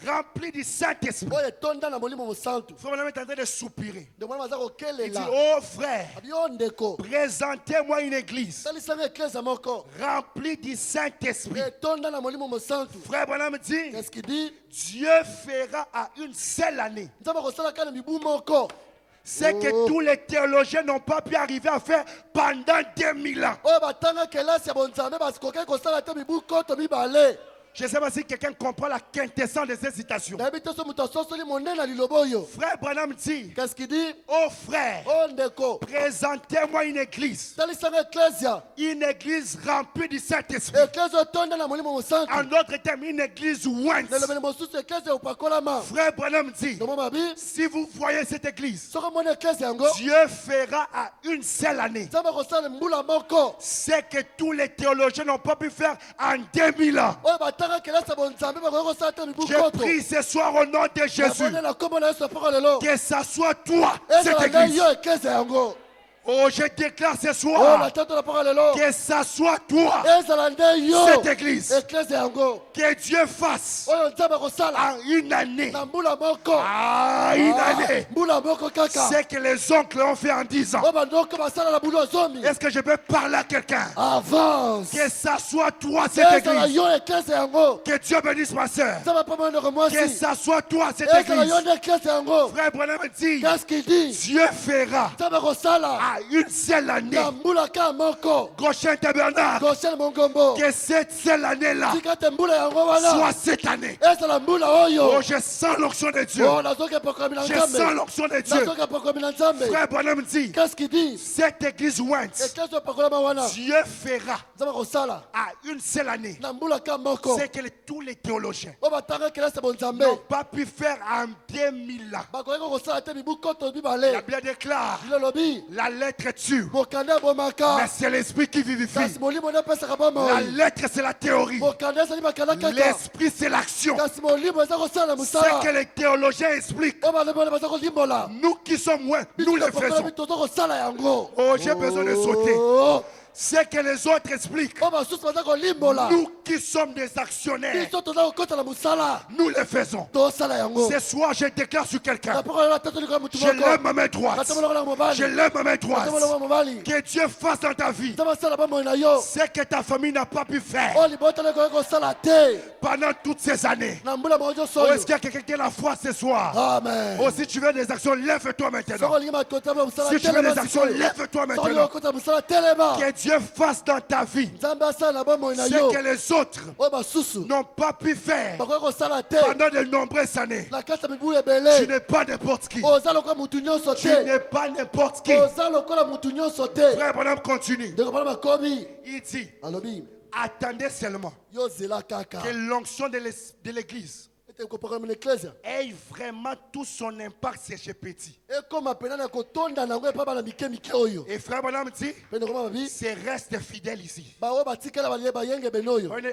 remplie du Saint-Esprit. Oyo etonda na molimo mosantu. Frère Branham est en train de soupirer. De mwana maza Il dit, kokelela. oh frère, Abi o ndeko. présentez-moi une église Talisanga eklesia moko. remplie du Saint-Esprit. Etonda na molimo mosantu. Frère Branham dit, Qu'est-ce qu'il dit? Dieu fera à une seule année Nzambe kosala kana mibu moko. ce que tous les théologiens n'ont pas pu arriver à faire pendant 2000 ans. Oyo batanga kelasi ya bonzambe basikoki kosala te mibu koto mibale. Je ne sais pas si quelqu'un comprend la quintessence de ces citations. Nayebi te so moto asosoli monene na liloba oyo. Frère Branham dit, Qu'est-ce qu'il dit? oh frère, O ndeko. présentez-moi une église Talisanga eklesia. remplie du Saint-Esprit. Eklesia etonda na molimo mosantu. En d'autres termes, une église once. Nelobeli mosusu eklesia epakolama. Frère Branham dit, Nomo mabi. si vous voyez cette église, Soko mona eklesia yango. Dieu fera à une seule année Nzambe kosala mbula moko. ce que tous les théologiens n'ont pas pu faire en 2000 ans. Oyo batanga Je prie ce soir au nom de Jésus. Que ça soit toi, cette église. Oh, je déclare ce soir que ça soit toi, cette église. Que Dieu fasse en une année, ce que les oncles ont fait en 10 ans. Est-ce que je peux parler à quelqu'un? Avance. Que ça soit toi, cette église. Que Dieu bénisse ma soeur. Que ça soit toi, cette église. Frère Branham dit, Dieu fera à une seule année, Goshen Tabernacle, que cette seule année-là soit cette année. Oh, je sens l'onction de Dieu. Je sens l'onction de Dieu. Frère Branham dit, cette église Wentz, Dieu fera à une seule année ce que tous les théologiens n'ont pas pu faire en 2000 ans. La Bible déclare, la lettre tue, mais c'est l'esprit qui vivifie. La lettre c'est la théorie, l'esprit c'est l'action. Ce que les théologiens expliquent, nous qui sommes loin, nous le faisons. Oh, j'ai besoin de sauter. Ce que les autres expliquent, nous qui sommes des actionnaires, nous le faisons. Ce soir, je déclare sur quelqu'un, je lève ma main droite, je lève ma main droite, que Dieu fasse dans ta vie ce que ta famille n'a pas pu faire pendant toutes ces années. Oh, est-ce qu'il y a quelqu'un qui a la foi ce soir? Amen. Oh, si tu veux des actions, lève-toi maintenant. Si tu veux des actions, lève-toi maintenant. Que Dieu fasse dans ta vie ce que les autres n'ont pas pu faire pendant de nombreuses années. Tu n'es pas n'importe qui. Tu n'es pas n'importe qui. Frère Branham continue. Il dit, attendez seulement que l'onction de l'église ait vraiment tout son impact chez ces petits. Et frère Branham dit, c'est reste fidèle ici.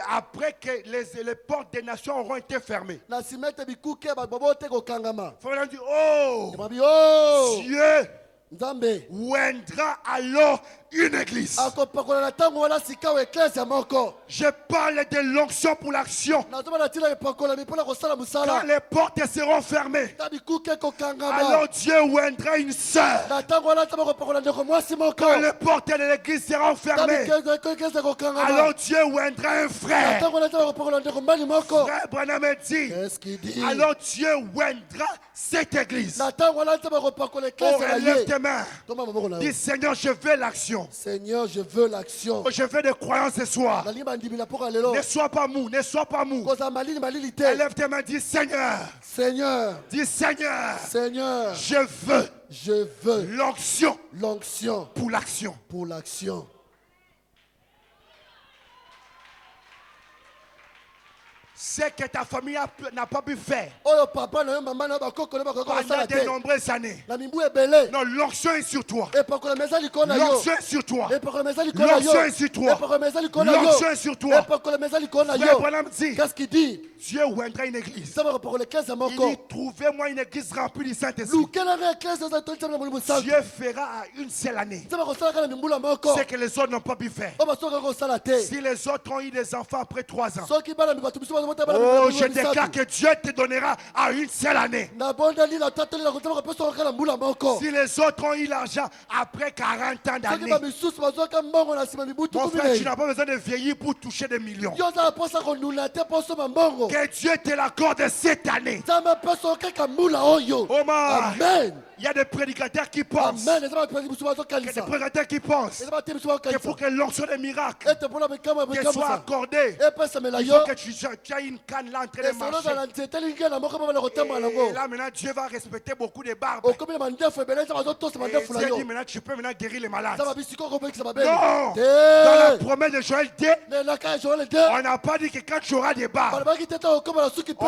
Après que les portes des nations auront été fermées, frère Branham dit, oh, Dieu viendra alors une église. Je parle de l'onction pour l'action. Quand les portes seront fermées, alors Dieu viendra une sœur. Quand les portes de l'église seront fermées, alors Dieu viendra un frère. Frère Branham dit, alors Dieu viendra cette église. Oh, relève tes mains. Dis, Seigneur, je veux l'action. Seigneur, je veux l'action. Je veux des croyances ce soir. Ne sois pas mou, ne sois pas mou. Lève tes mains, dis Seigneur. Seigneur. Dis Seigneur. Seigneur. Je veux l'onction. L'onction. Pour l'action. Pour l'action. Ce que ta famille n'a pas pu faire pendant de nombreuses années. Non, l'onction est sur toi. L'onction est sur toi. L'onction est sur toi. L'onction est sur toi. Frère Branham dit, Dieu viendra une église. Il dit, trouvez-moi une église remplie du Saint-Esprit. Dieu fera à une seule année ce que les autres n'ont pas pu faire. Si les autres ont eu des enfants après 3 ans, oh, je déclare que Dieu te donnera à une seule année. Si les autres ont eu l'argent après 40 ans d'années, mon frère, tu n'as pas besoin de vieillir pour toucher des millions. Que Dieu te l'accorde cette année. Amen. Il y a des prédicateurs qui pensent. Que pour que l'onction des miracles soit accordée, il faut que tu aies une canne là en train de marcher. Et là maintenant Dieu va respecter beaucoup de barbes. Et Dieu dit maintenant tu peux guérir les malades. Non. Dans la promesse de Joël 2, on n'a pas dit que quand tu auras des barbes, on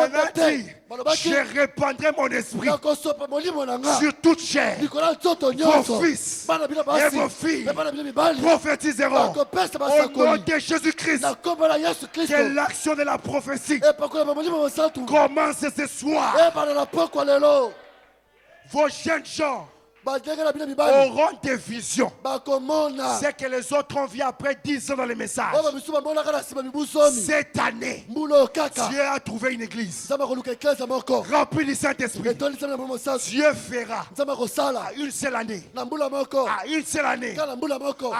a dit je répandrai mon esprit sur toute chair, vos fils et vos filles prophétiseront au nom de Jésus-Christ. Que l'action de la prophétie commence ce soir. Vos jeunes gens auront des visions. C'est que les autres ont vu après 10 ans dans les messages. Cette année, Dieu a trouvé une église remplie du Saint-Esprit. Dieu fera à une seule année, à une seule année, à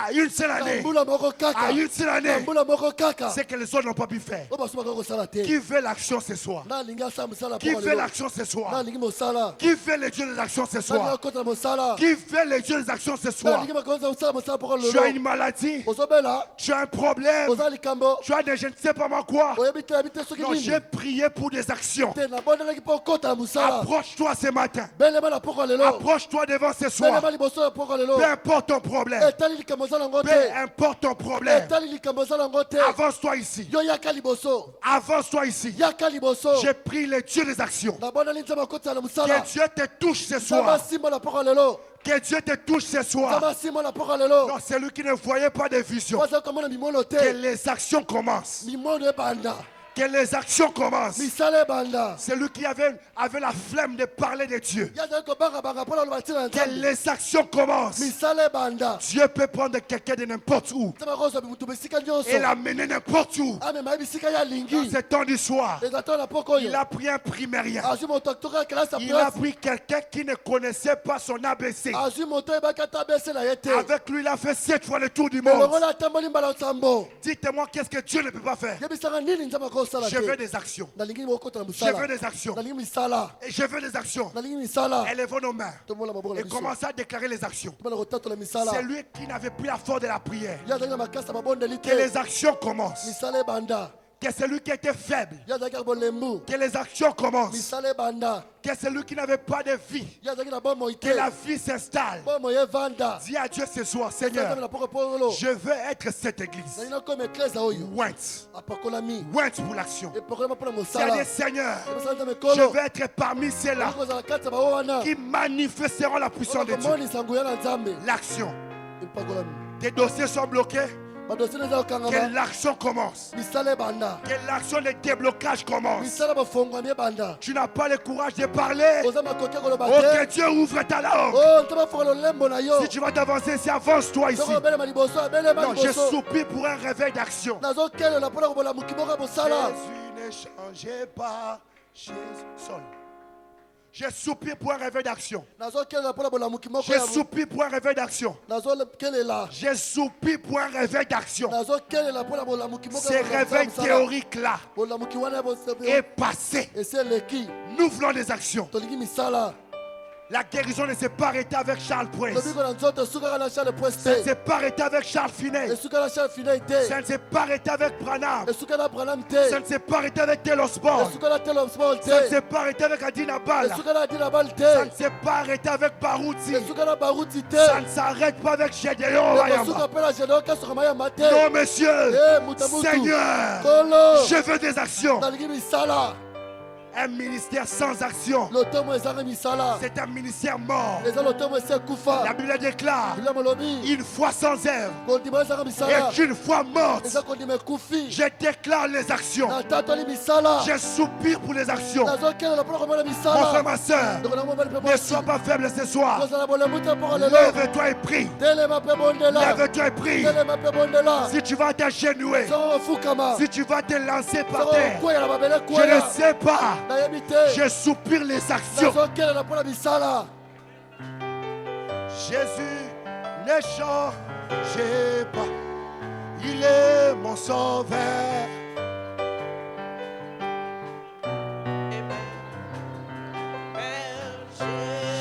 une seule année, à une seule année, c'est que les autres n'ont pas pu faire. Qui veut l'action ce soir? Qui veut l'action ce soir? Qui veut les dieux de l'action ce soir? Qui fait les dieux des actions ce soir? Tu as une maladie, tu as un problème, tu as des je ne sais pas moi quoi. Non, j'ai prié pour des actions. Approche-toi ce matin. Approche-toi devant ce soir. Peu importe ton problème. Peu importe ton problème. Avance-toi ici. Avance-toi ici. J'ai pris les dieux des actions. Que Dieu te touche ce soir. Que Dieu te touche ce soir. Non, c'est lui qui ne voyait pas de vision. Que les actions commencent. Que les actions commencent. C'est lui qui avait la flemme de parler de Dieu. Que les actions commencent. Dieu peut prendre quelqu'un de n'importe où et l'amener n'importe où. Dans ce temps du soir, il a pris un primérien. Il a pris quelqu'un qui ne connaissait pas son ABC. Avec lui, il a fait 7 fois le tour du monde. Dites-moi qu'est-ce que Dieu ne peut pas faire. Je veux des actions. Je veux des actions. Et je veux des actions. Élevons nos mains et commençons à déclarer les actions. C'est lui qui n'avait plus la force de la prière. Que les actions commencent. Que celui qui était faible, que les actions commencent. Que celui qui n'avait pas de vie, que la vie s'installe. Dis à Dieu ce soir, Seigneur, je veux être cette église. Went pour l'action. Seigneur, je veux être parmi ceux-là qui manifesteront la puissance de Dieu. L'action. Tes dossiers sont bloqués. Que l'action commence. Que l'action de déblocage commence. Tu n'as pas le courage de parler. Oh, que Dieu ouvre ta langue. Si tu vas t'avancer, si avance-toi ici. Non, je soupire pour un réveil d'action. Jésus ne changeait pas. Jésus seul. Je soupire pour un réveil d'action. Je soupire pour un réveil d'action. Je soupire pour un réveil d'action. Ces réveils théoriques-là est passé. Nous voulons des actions. La guérison ne s'est pas arrêtée avec Charles Prince. Ça ne s'est pas arrêté avec Charles Finet. Ça ne s'est pas arrêté avec Branham. Ça ne s'est pas arrêté avec Taylor Sport. Ça ne s'est pas arrêté avec Adina Bala. Ça ne s'est pas arrêté avec Barouti. Ça ne s'arrête pas avec Gédéon Wayamba. Non, monsieur. Seigneur, je veux des actions. Un ministère sans action, c'est un ministère mort. La Bible déclare une foi sans œuvre est une foi morte. Je déclare les actions. Je soupire pour les actions. Mon frère, ma soeur, ne sois pas faible ce soir. Lève-toi et prie. Lève-toi et prie. Si tu vas t'agenouiller, si tu vas te lancer par terre, je ne sais pas. Je soupire les actions. Jésus ne change pas. Il est mon sauveur.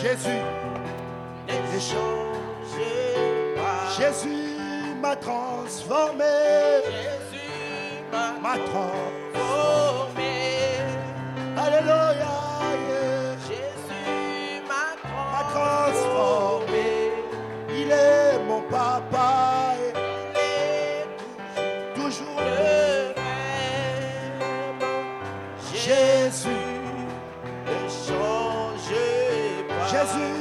Jésus ne change pas. Jésus m'a transformé. Jésus m'a transformé. Alléluia, yeah. Jésus m'a transformé. Il est mon papa. Il est toujours le même. Jésus ne change pas. Jésus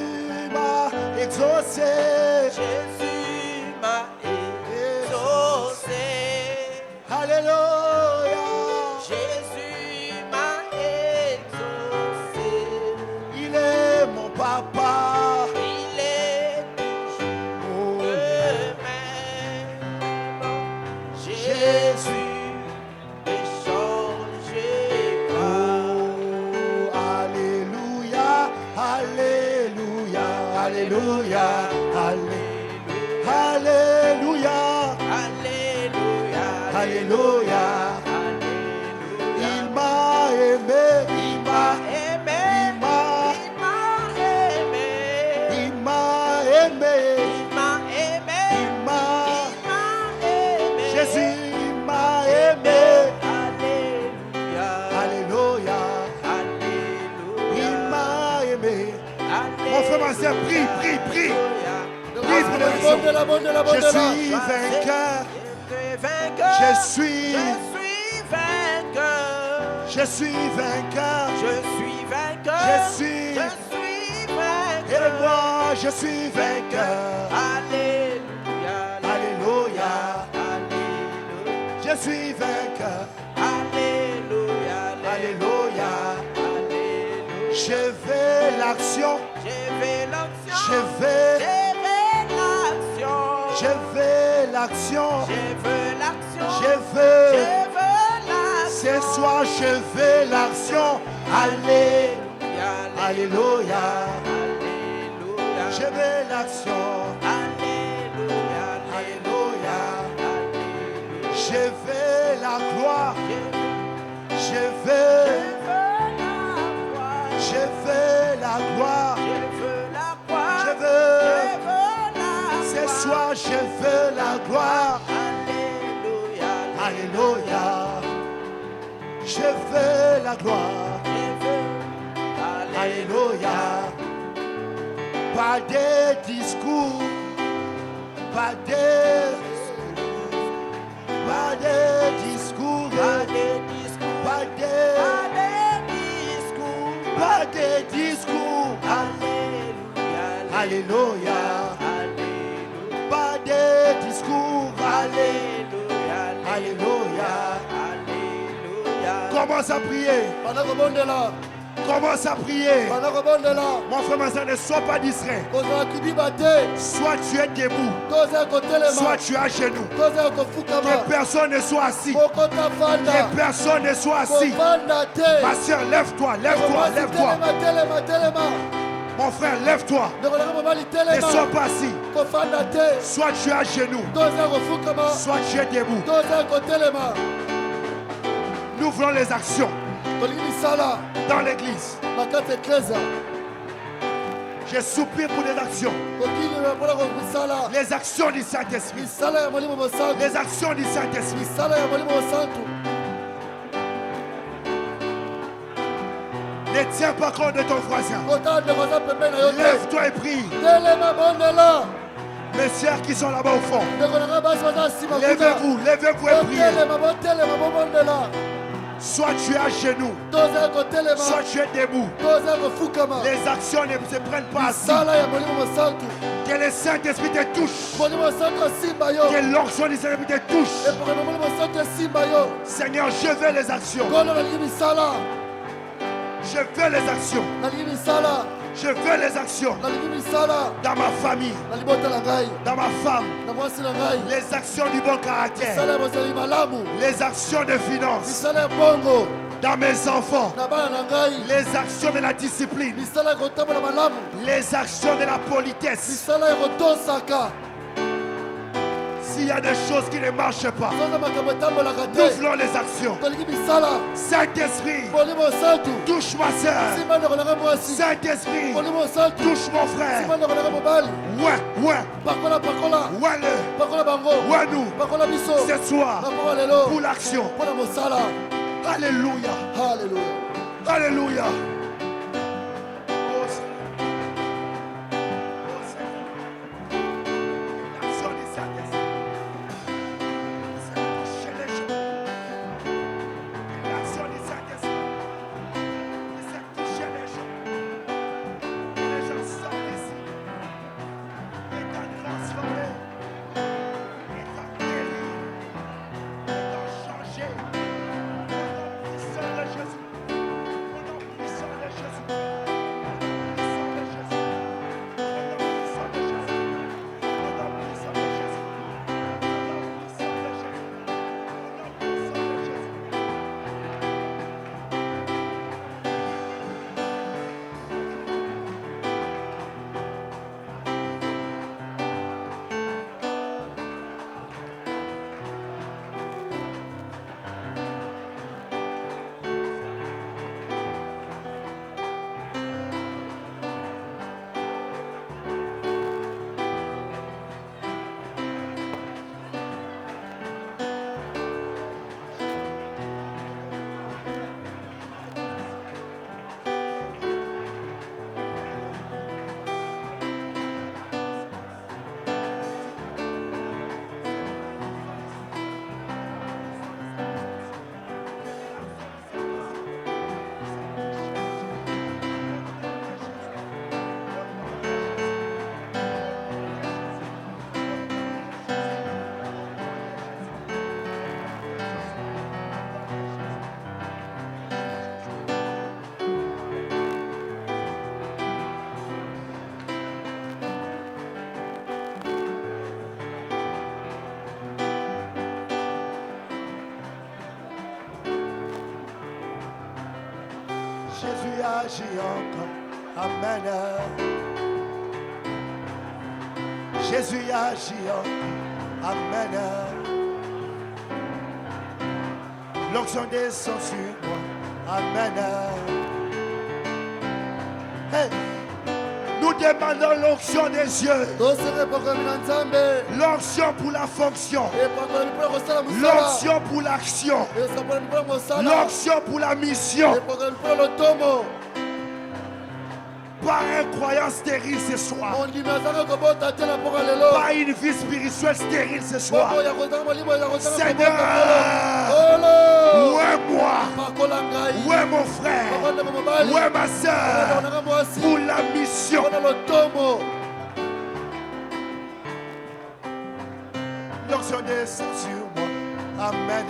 Alléluia. Il m'a aimé. Il m'a aimé. Il m'a aimé. Il m'a aimé. Il m'a aimé. Il m'a aimé. Jésus m'a aimé. Alléluia. Alléluia. Alléluia. Il m'a aimé. Mon frère, ma soeur, prie, prie, prie. Prie pour l'élection. Je suis vainqueur. Je suis vainqueur. Je suis vainqueur. Je suis vainqueur. Je suis vainqueur. Et moi, je suis vainqueur. Alléluia. Alléluia. Alléluia. Je suis vainqueur. Alléluia. Alléluia. Alléluia. Je vais l'action. Je vais l'action. Je vais l'action. Je veux l'action. Je veux l'action. Je veux l'action. Ce soir, je veux l'action. Alléluia. Alléluia. Alléluia. Je veux l'action. Alléluia. Alléluia. Je veux la gloire. Je veux la gloire. Je veux. Ce soir, je veux la gloire. Alléluia. Alléluia. Je veux la gloire. Alléluia. Pas de discours. Pas de discours. Pas de discours. Pas de discours. Alléluia. Alléluia. Pas de discours. Alléluia. Alléluia. Alléluia. Commence à prier. Commence à prier. Mon frère, ma soeur, ne sois pas distrait. Soit tu es debout, soit tu es à genoux. Que personne ne soit assis. Que personne ne soit assis. Ma soeur, lève-toi, lève-toi, lève-toi. Mon frère, lève-toi. Ne sois pas assis. Soit tu es à genoux, soit tu es debout. Nous voulons les actions dans l'église. Je soupire pour des actions. Les actions du Saint-Esprit. Les actions du Saint-Esprit. Ne tiens pas compte de ton voisin. Lève-toi et prie. Mes sœurs qui sont là-bas au fond, levez-vous, levez-vous et priez. Soit tu es à genoux, soit tu es debout. Les actions ne se prennent pas assis. Que le Saint-Esprit te touche. Que l'onction du Saint-Esprit te touche. Seigneur, je veux les actions. Je veux les actions. Je veux les actions dans ma famille, dans ma femme, les actions du bon caractère, les actions de finances, dans mes enfants, les actions de la discipline, les actions de la politesse. S'il y a des choses qui ne marchent pas, nous voulons les actions. Saint-Esprit, touche ma soeur. Saint-Esprit, touche mon frère. Ouais, nous, ce soir, pour l'action. Alléluia. Alléluia. Jésus, au nom puissant de Jésus. Jésus agit encore. Amen. Jésus agit encore. Amen. L'onction descend sur moi. Amen. Hey. Nous demandons l'onction des yeux. L'onction pour la fonction. L'onction pour l'action. L'onction pour la mission. Pas une croyance stérile ce soir. Pas une vie spirituelle stérile ce soir. Seigneur, où est moi? Où est mon frère? Où est ma soeur? Pour la mission. L'onction descend sur moi. Amen.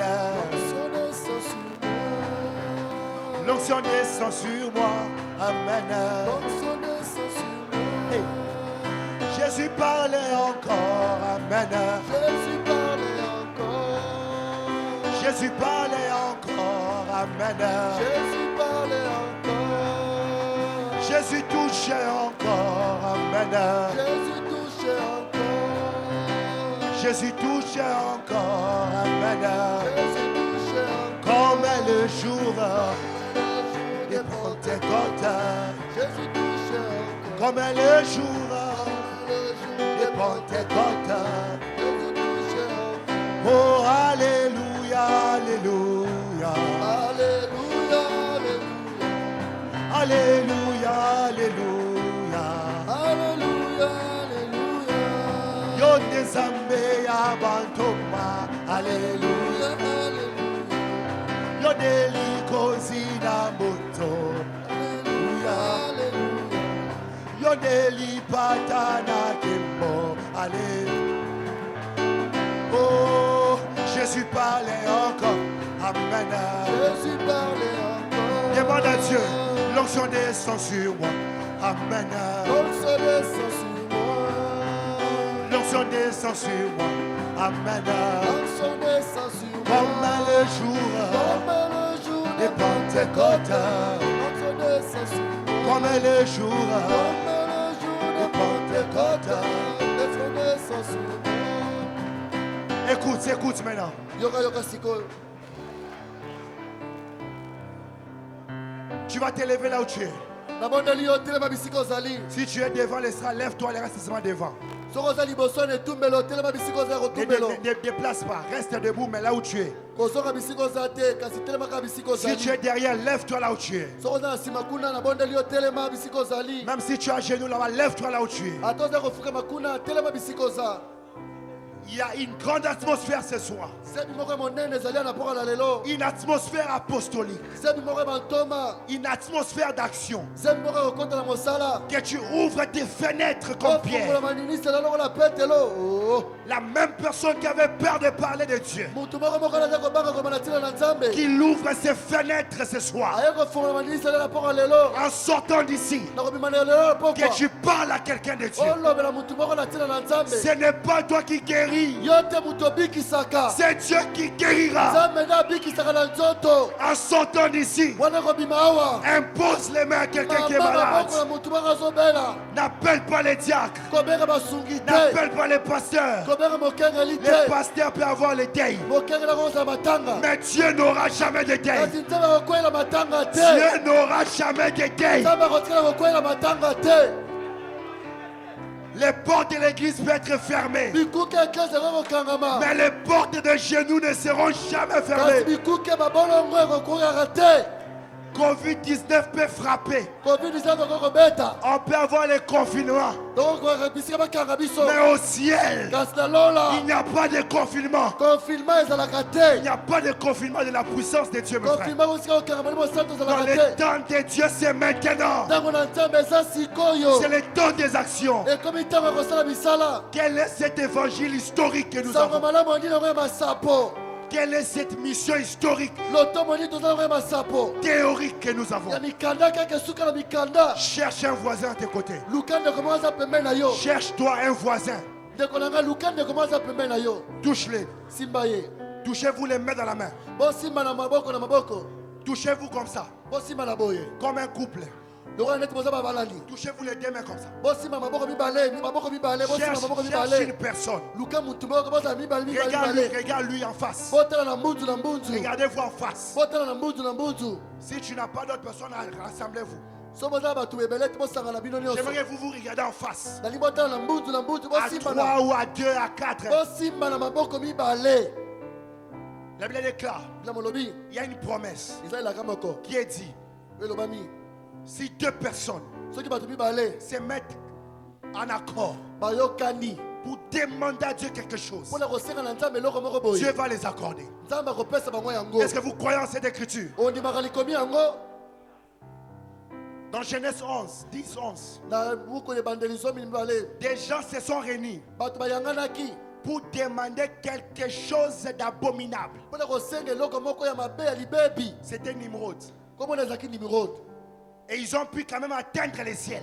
L'onction descend sur moi. Amen. Hey. Jésus parlait encore. Amen. Jésus parlait encore. Jésus parlait encore. Amen. Jésus parlait encore. Jésus touchait encore. Amen. Jésus touchait encore. Jésus touchait encore. Amen. Jésus touchait encore. Comme le jour de Pentecôte. Jésus touchait encore. Comme le jour de Pentecôte. Jésus touchait encore. Oh, alléluia, alléluia. Alléluia, Alléluia, alléluia. alléluia, alléluia. Yo Nzambe ya bantoma. Alléluia. Alléluia, Yo delikozi na moto. Alléluia. alléluia. Yo delipata na kembo. Alléluia. Oh, Jésus parlait encore. Amen. Jésus parlait encore. Demande à Dieu, l'onction descend sur moi. Amen. L'onction descend sur moi. L'onction descend sur moi. Amen. L'onction descend sur moi. Comme le jour Comme le jour de Pentecôte. L'onction descend sur moi. Comme le jour Comme le jour de Pentecôte. L'onction descend sur moi. Écoute, écoute maintenant. Yoka yoka sikoyo. Tu vas t'élever là où tu es. Nabondeli yo telema bisiko zali. Si tu es devant l'estrade, lève-toi et reste seulement devant. Soko zali boso ne tumbelo telema bisiko za ko Ne tumbelo. déplace pas, reste debout, mais là où tu es. Kosoka bisiko za te kasi telema ka bisiko Si tu es zali. derrière, lève-toi là où tu es. Soko za sima kuna nabondeli yo telema bisiko zali. Même si tu es à genoux là-bas, lève-toi là où tu es. Atoza kofuka makuna telema bisiko za. Il y a une grande atmosphère ce soir. Sebi moko monene zali na poka la lelo. Une atmosphère apostolique. Sebi moko bantoma. Une atmosphère d'action. Sebi moko kota na mosala. Que tu ouvres tes fenêtres comme Pierre. La maniniste la loko la petelo. Oh. La même personne qui avait peur de parler de Dieu. Mutu moko moko na ko banga ko manatila na nzambe. Qu'il ouvre ses fenêtres ce soir. Ayeko fuma la maniniste la poka lelo. En sortant d'ici. Na ko bimana lelo poka. Que tu parles à quelqu'un de Dieu. Oh lo bela mutu moko na tila na nzambe. Ce n'est pas toi qui guéris. Yote mutobiki saka. C'est Dieu qui guérira. Nzambe na biki saka na nzoto. En sortant d'ici. Wana ko bimawa. Impose les mains à quelqu'un qui est malade. N'appelle pas les diacres. N'appelle pas les pasteurs. Les pasteurs peuvent avoir les deuils. Mais Dieu n'aura jamais de deuil. Dieu n'aura jamais de deuil. Les portes de l'église peuvent être fermées. Mais les portes de genoux ne seront jamais fermées. Covid-19 peut frapper. On peut avoir les confinements. Mais au ciel, il n'y a pas de confinement. Il n'y a pas de confinement de la puissance de Dieu, mes frères. Dans le temps de Dieu, c'est maintenant. C'est le temps des actions. Quel est cet évangile historique que nous avons? Quelle est cette mission historique, théorique que nous avons? Cherche un voisin à tes côtés. Cherche-toi un voisin. Touche-les. Touchez-vous les mains dans la main. Touchez-vous comme ça. Comme un couple. Touchez-vous les deux mains comme ça. Cherche une personne. Regarde-lui en face. Regardez-vous en face. Si tu n'as pas d'autre personne, rassemblez-vous. J'aimerais vous regarder en face. À 3 ou à 2, à 4. La Bible déclare. Il y a une promesse qui est dit. Si deux personnes se mettent en accord pour demander à Dieu quelque chose, Dieu va les accorder. Est-ce que vous croyez en cette écriture? Dans Genèse 11, 10, 11, des gens se sont réunis pour demander quelque chose d'abominable. C'était Nimrod. Et ils ont pu quand même atteindre les ciels.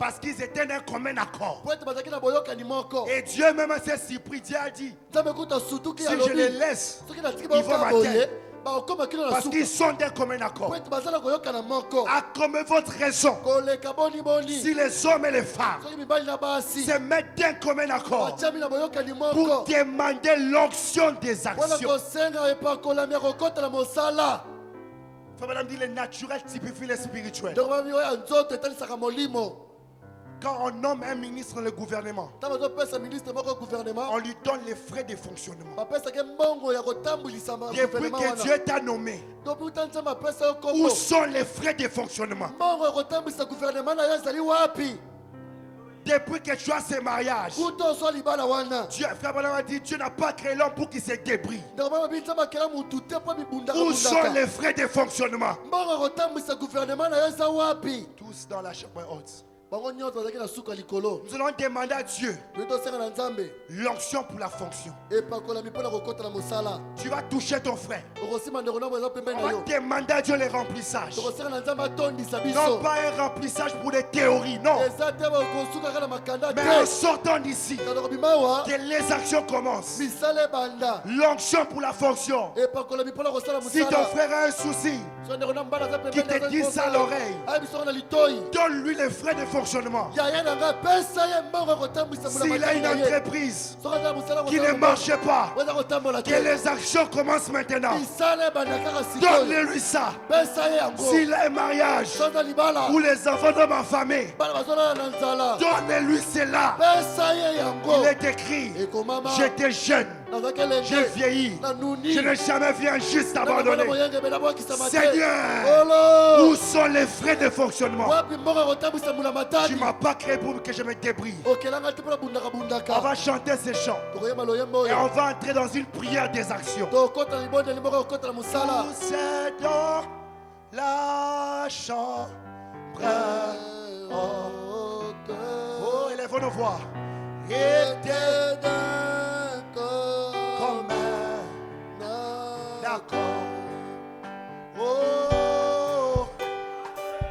Parce qu'ils étaient d'un commun accord. Et Dieu même s'est surpris. Dieu a dit, si je les laisse, ils vont m'atteindre. Parce qu'ils sont d'un commun accord. À comme votre raison, si les hommes et les femmes se mettent d'un commun accord pour demander l'onction des actions. Madame dit, le naturel typifie le spirituel. Quand on nomme un ministre dans le gouvernement, on lui donne les frais de fonctionnement. Depuis que Dieu t'a nommé, où sont les frais de fonctionnement? Depuis que tu as ce mariage, Dieu, frère a dit, Dieu n'a pas créé l'homme pour qu'il se débrouille. Où sont les frais de fonctionnement? Tous dans la chambre haute. Nous allons demander à Dieu l'onction pour la fonction. Tu vas toucher ton frère. On va demander à Dieu les remplissages. Non pas un remplissage pour des théories, non. Mais en sortant d'ici, que les actions commencent. L'onction pour la fonction. Si ton frère a un souci, qui te dit ça à l'oreille, donne-lui les frais de fonctionnement. S'il a une entreprise qui ne marche pas, que les actions commencent maintenant, donne-lui ça. S'il a un mariage où les enfants doivent m'affamer, donne-lui cela. Il est écrit, j'étais jeune, j'ai vieilli, je n'ai jamais vu un juste abandonné. Seigneur, où sont les frais de fonctionnement? Tu ne m'as pas créé pour que je me débrouille. On va chanter ces chants et on va entrer dans une prière des actions. Tout c'est dans la chambre. Oh, élevons nos voix. Était comme un accord. Oh,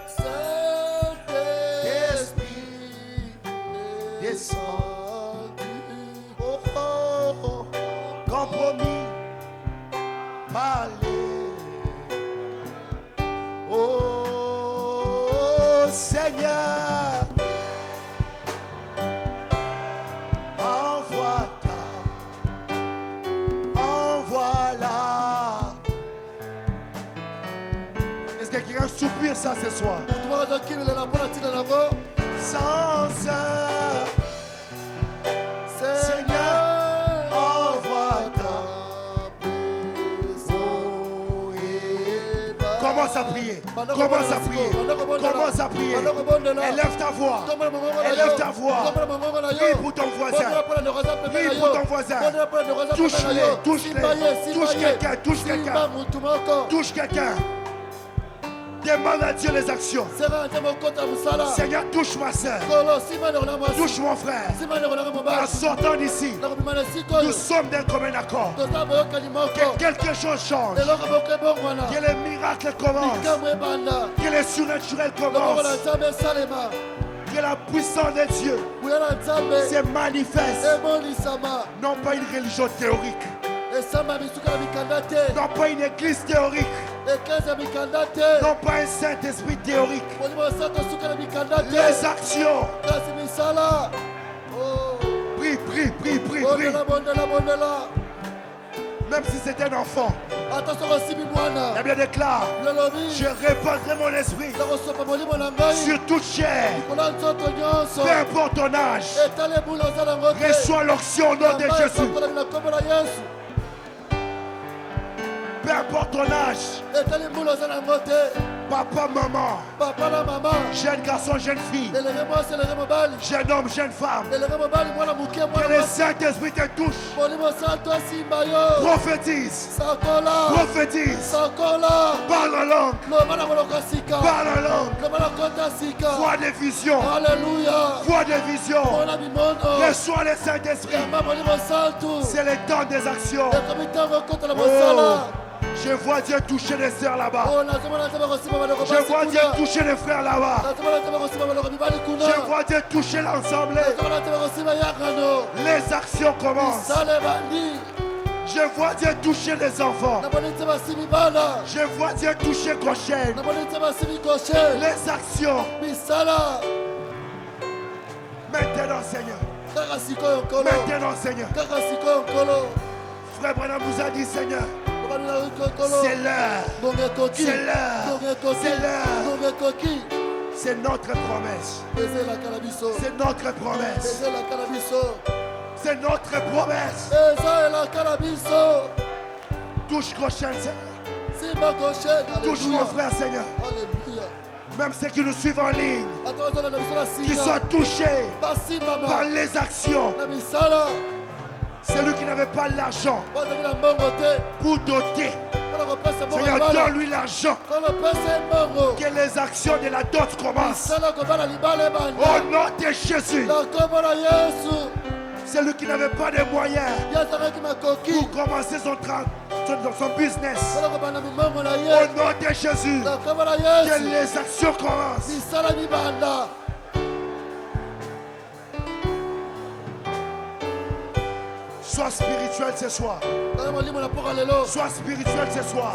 Saint-Esprit, descendu. Oh, oh, oh, compromis, parler. Oh, Seigneur, quelqu'un soupire ça ce soir. Sans Seigneur, envoie ta présence. Commence à prier. Commence à prier. Commence à prier. Élève ta voix. Élève ta voix. Prie pour ton voisin. Prie pour ton voisin. Touche-les. Touche-les. Touche quelqu'un. Touche quelqu'un. Touche quelqu'un. Demande à Dieu les actions. Seigneur, touche ma soeur. Touche mon frère. En sortant d'ici, nous sommes d'un commun accord. Que quelque chose change. Que les miracles commencent. Que les surnaturels commencent. Que la puissance de Dieu se manifeste. Non pas une religion théorique. Non pas une église théorique. Non pas un Saint-Esprit théorique. Les actions. Prie, prie, prie, prie, prie. Même si c'est un enfant. La Bible déclare, je répandrai mon esprit sur toute chair. Peu importe ton âge. Reçois l'onction au nom de Jésus. Peu importe ton âge. Papa, maman, jeune garçon, jeune fille, jeune homme, jeune femme, que le Saint-Esprit te touche. Prophétise, prophétise, parle en langue, parle en langue, vois des visions, vois des visions, reçois le Saint-Esprit. C'est le temps des actions. Oh. Je vois Dieu toucher les sœurs là-bas. Je vois Dieu toucher les frères là-bas. Je vois Dieu toucher l'ensemble. Les actions commencent. Je vois Dieu toucher les enfants. Je vois Dieu toucher Goshen. Les actions. Maintenant, Seigneur. Maintenant, Seigneur. Frère Branham nous a dit, Seigneur, c'est l'heure. C'est l'heure. C'est l'heure. C'est notre promesse. C'est notre promesse. C'est notre promesse. Touche Goshen, Seigneur. Touche mon frère, Seigneur. Même ceux qui nous suivent en ligne, qui sont touchés par les actions. Celui qui n'avait pas l'argent pour doter. Seigneur, donne-lui l'argent. Que les actions de la dot commencent. Au nom de Jésus. Celui qui n'avait pas de moyens pour commencer son business. Au nom de Jésus. Que les actions commencent. Sois spirituel ce soir. Sois spirituel ce soir.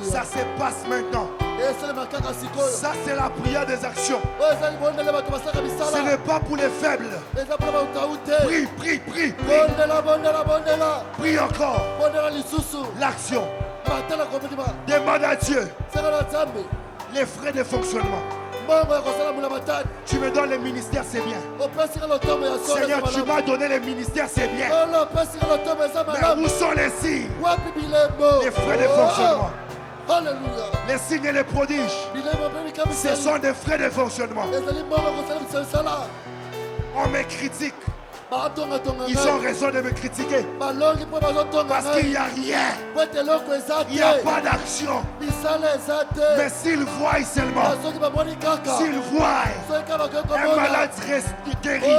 Ça se passe maintenant. Ça c'est la prière des actions. Ce n'est pas pour les faibles. Prie, prie, prie, prie. Prie encore. L'action. Demande à Dieu les frais de fonctionnement. Tu me donnes les ministères, c'est bien. Seigneur, tu m'as donné les ministères, c'est bien. Mais où sont les signes? Les frais de fonctionnement. Les signes et les prodiges, ce sont des frais de fonctionnement. On me critique. Ils ont raison de me critiquer. Parce qu'il n'y a rien. Il n'y a pas d'action. Mais s'ils voient seulement, s'ils voient un malade guéri,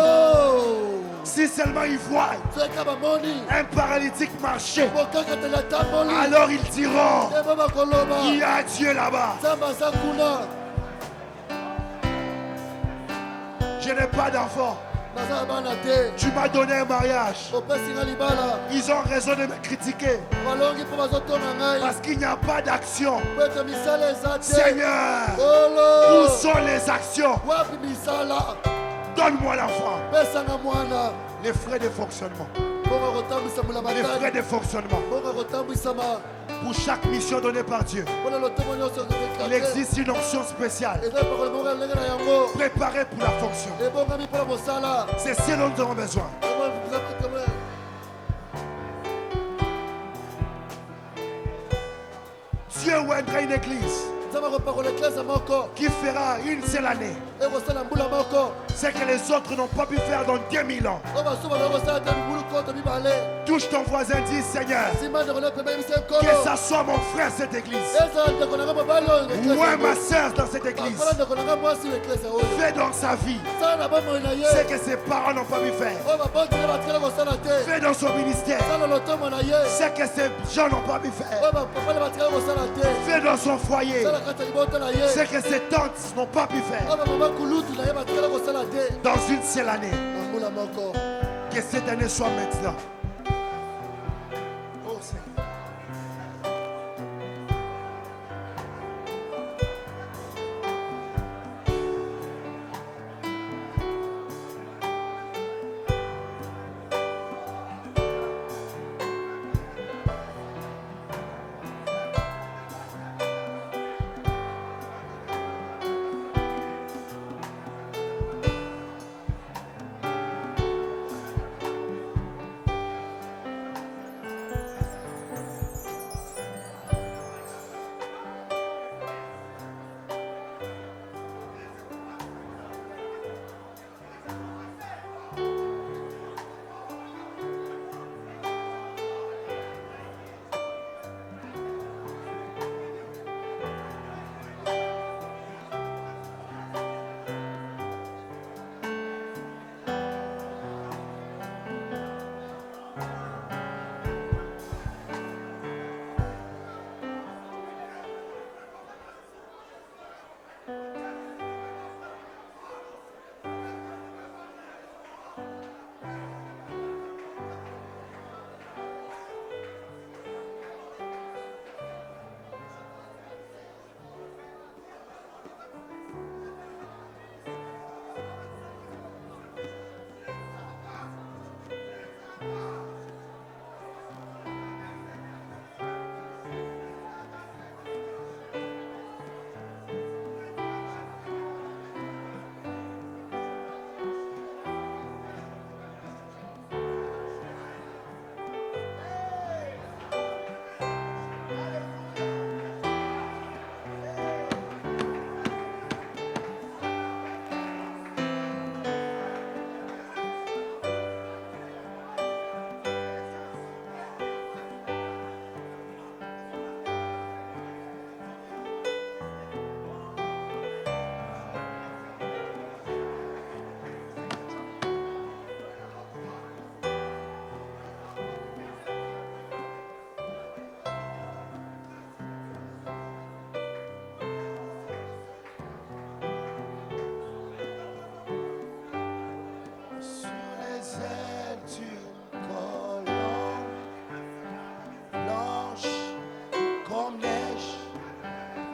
si seulement ils voient un paralytique marcher, alors ils diront, il y a Dieu là-bas. Je n'ai pas d'enfant. Tu m'as donné un mariage. Ils ont raison de me critiquer. Parce qu'il n'y a pas d'action. Seigneur, où sont les actions? Donne-moi l'enfant. Les frais de fonctionnement. Les frais de fonctionnement. Pour chaque mission donnée par Dieu, il existe une onction spéciale préparée pour la fonction. C'est ce dont nous avons besoin. Dieu oindra une église qui fera une seule année ce que les autres n'ont pas pu faire dans 2000 ans. Touche ton voisin, dis Seigneur, que ça soit mon frère cette église, ou ma soeur dans cette église. Fais dans sa vie ce que ses parents n'ont pas pu faire. Fais dans son ministère ce que ses gens n'ont pas pu faire. Fais dans son foyer ce que ses tantes n'ont pas pu faire. Dans une seule année, Que cette année soit maintenant. Oh Seigneur.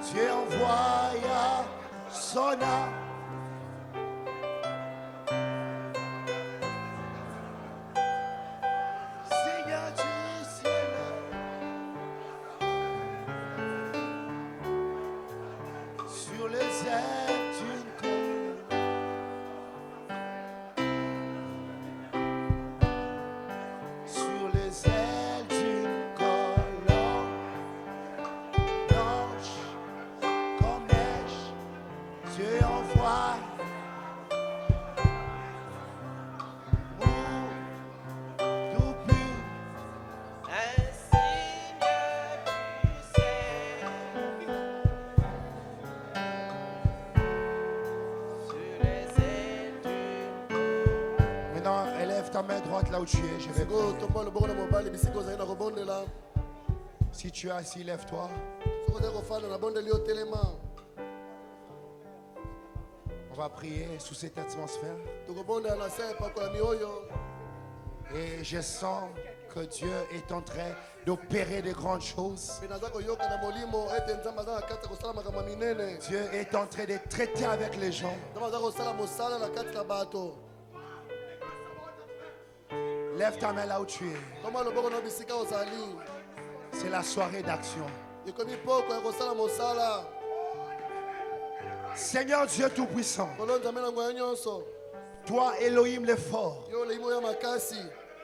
Dieu envoya son âme. Seigneur du ciel, sur les ailes d'une colombe, sur les ailes d'une colombe, blanche comme neige, Dieu envoie tout pur. Un signe du ciel, sur les ailes d'une colombe. Maintenant, élève ta main droite là où tu es. Je vais Sikoyo tombola loboko na mobali bisika ozali na kobondela. Si tu es assis, lève-toi. Soki ozali kofanda na bondeli yo telema. On va prier sous cette atmosphère. Tokobondela na se epakola mioyo. Et je sens que Dieu est en train d'opérer de grandes choses. Mpe naza koyoka na molimo ete nzambe aza na kati ya kosala makambo ya minene. Dieu est en train de traiter avec les gens. Nzambe aza kosala mosala na kati na bato. Lève ta main là où tu es. Tombola loboko na bisika ozali. C'est la soirée d'action. Ekomi poko ya kosala mosala. Seigneur Dieu Tout-Puissant, Kolo nzambe na nguya nyonso. toi Elohim le fort, Yo leimo ya makasi.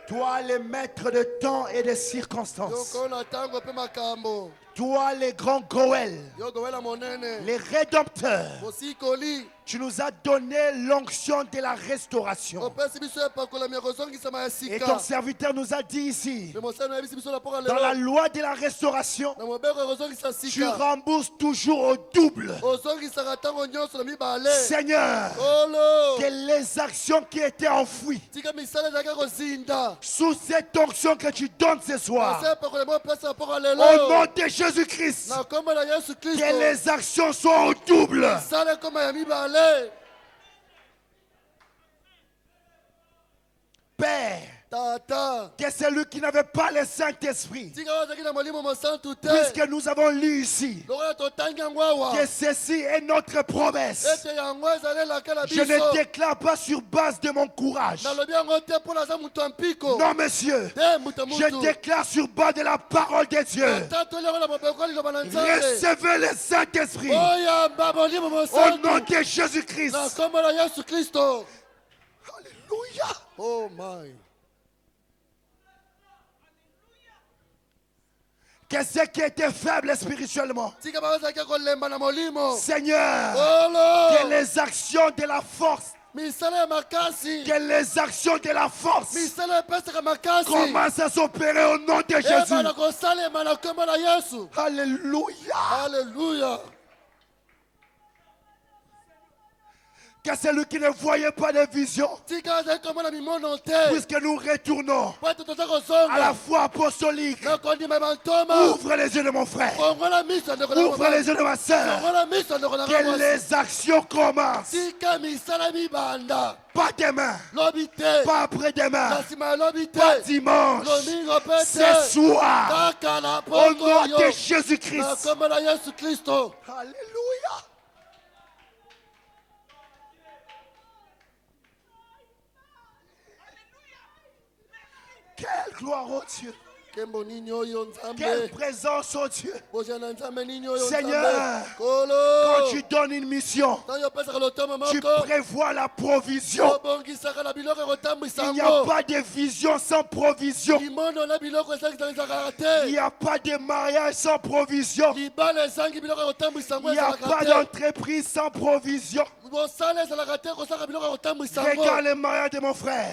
toi le maître de temps et de Yo circonstances, kona tango pe makambo. toi les grands Goël, Yo gowela monene. les rédempteurs, Mosikoli. tu nous as donné l'onction de la restauration. Opesi biso epakola mia kozongisama ya Et ton sika. serviteur nous a dit ici, Pe mosala na yebisi biso na poka dans la lelo. loi de la restauration, Na mobeko ya kozongisa tu sika. rembourses toujours au double. Ozongisaka ntango nyonso na mibale. Seigneur, Olo. que les actions qui étaient enfouies Tika misala ezalaki kozinda. sous cette onction que tu donnes ce soir, Asa epakola mo place na poka au lelo. nom de Jésus-Christ, Na kombo na Yesu que Kristo. les actions soient au double. Sala koma ya mibale. Père, que celui qui n'avait pas le Saint-Esprit, puisque nous avons lu ici que ceci est notre promesse, je ne déclare pas sur base de mon courage. Non, monsieur, je déclare sur base de la parole de Dieu. Recevez le Saint-Esprit au nom de Jésus-Christ. Alléluia. Oh my. Que ce qui était faible spirituellement, Seigneur, que les actions de la force, que les actions de la force commencent à s'opérer au nom de Jésus. Alléluia. Alléluia. Que celui qui ne voyait pas de vision, puisque nous retournons à la foi apostolique, ouvre les yeux de mon frère, ouvre les yeux de ma soeur, que les actions commencent. Pas demain, pas après-demain, pas dimanche, ce soir, au nom de Jésus-Christ. Alléluia. Quelle gloire au Dieu. Quelle présence au Dieu. Seigneur, quand tu donnes une mission, tu prévois la provision. Il n'y a pas de vision sans provision. Il n'y a pas de mariage sans provision. Il n'y a pas d'entreprise sans provision. Regarde le mariage de mon frère.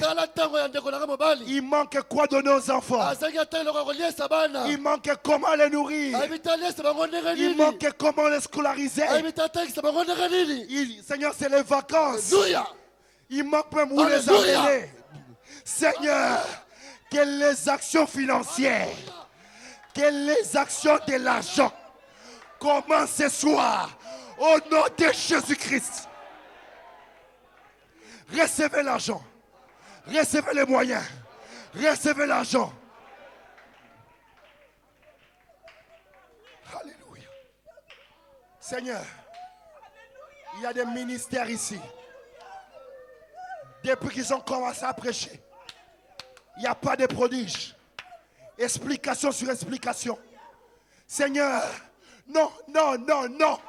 Il manque quoi donner aux enfants? Il manque comment les nourrir. Il manque comment les scolariser. Seigneur, c'est les vacances. Il manque même où les amener. Seigneur, que les actions financières, que les actions de l'argent commencent ce soir au nom de Jésus-Christ. Recevez l'argent. Recevez les moyens. Recevez l'argent. Alléluia. Seigneur, il y a des ministères ici. Depuis qu'ils ont commencé à prêcher, il n'y a pas de prodige. Explication sur explication. Seigneur, non, non, non, non.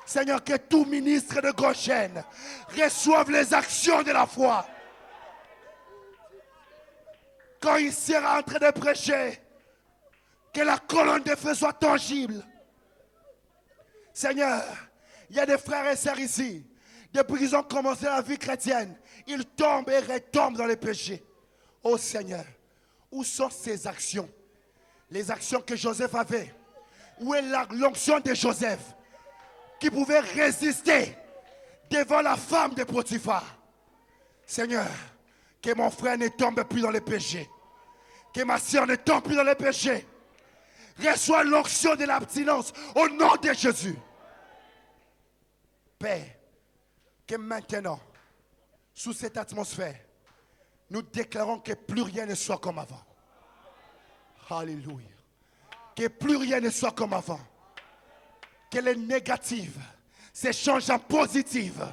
Seigneur, que tout ministre de Goshen reçoive les actions de la foi. Quand il sera en train de prêcher, que la colonne de feu soit tangible. Seigneur, il y a des frères et sœurs ici. Depuis qu'ils ont commencé la vie chrétienne, ils tombent et retombent dans les péchés. Oh Seigneur, où sont ces actions? Les actions que Joseph avait. Où est l'onction de Joseph qui pouvait résister devant la femme de Potiphar? Seigneur, que mon frère ne tombe plus dans les péchés. Que ma soeur ne tombe plus dans les péchés. Reçois l'onction de l'abstinence au nom de Jésus. Père, que maintenant, sous cette atmosphère, nous déclarons que plus rien ne soit comme avant. Alléluia. Que plus rien ne soit comme avant. Que les négatives s'échangent en positives.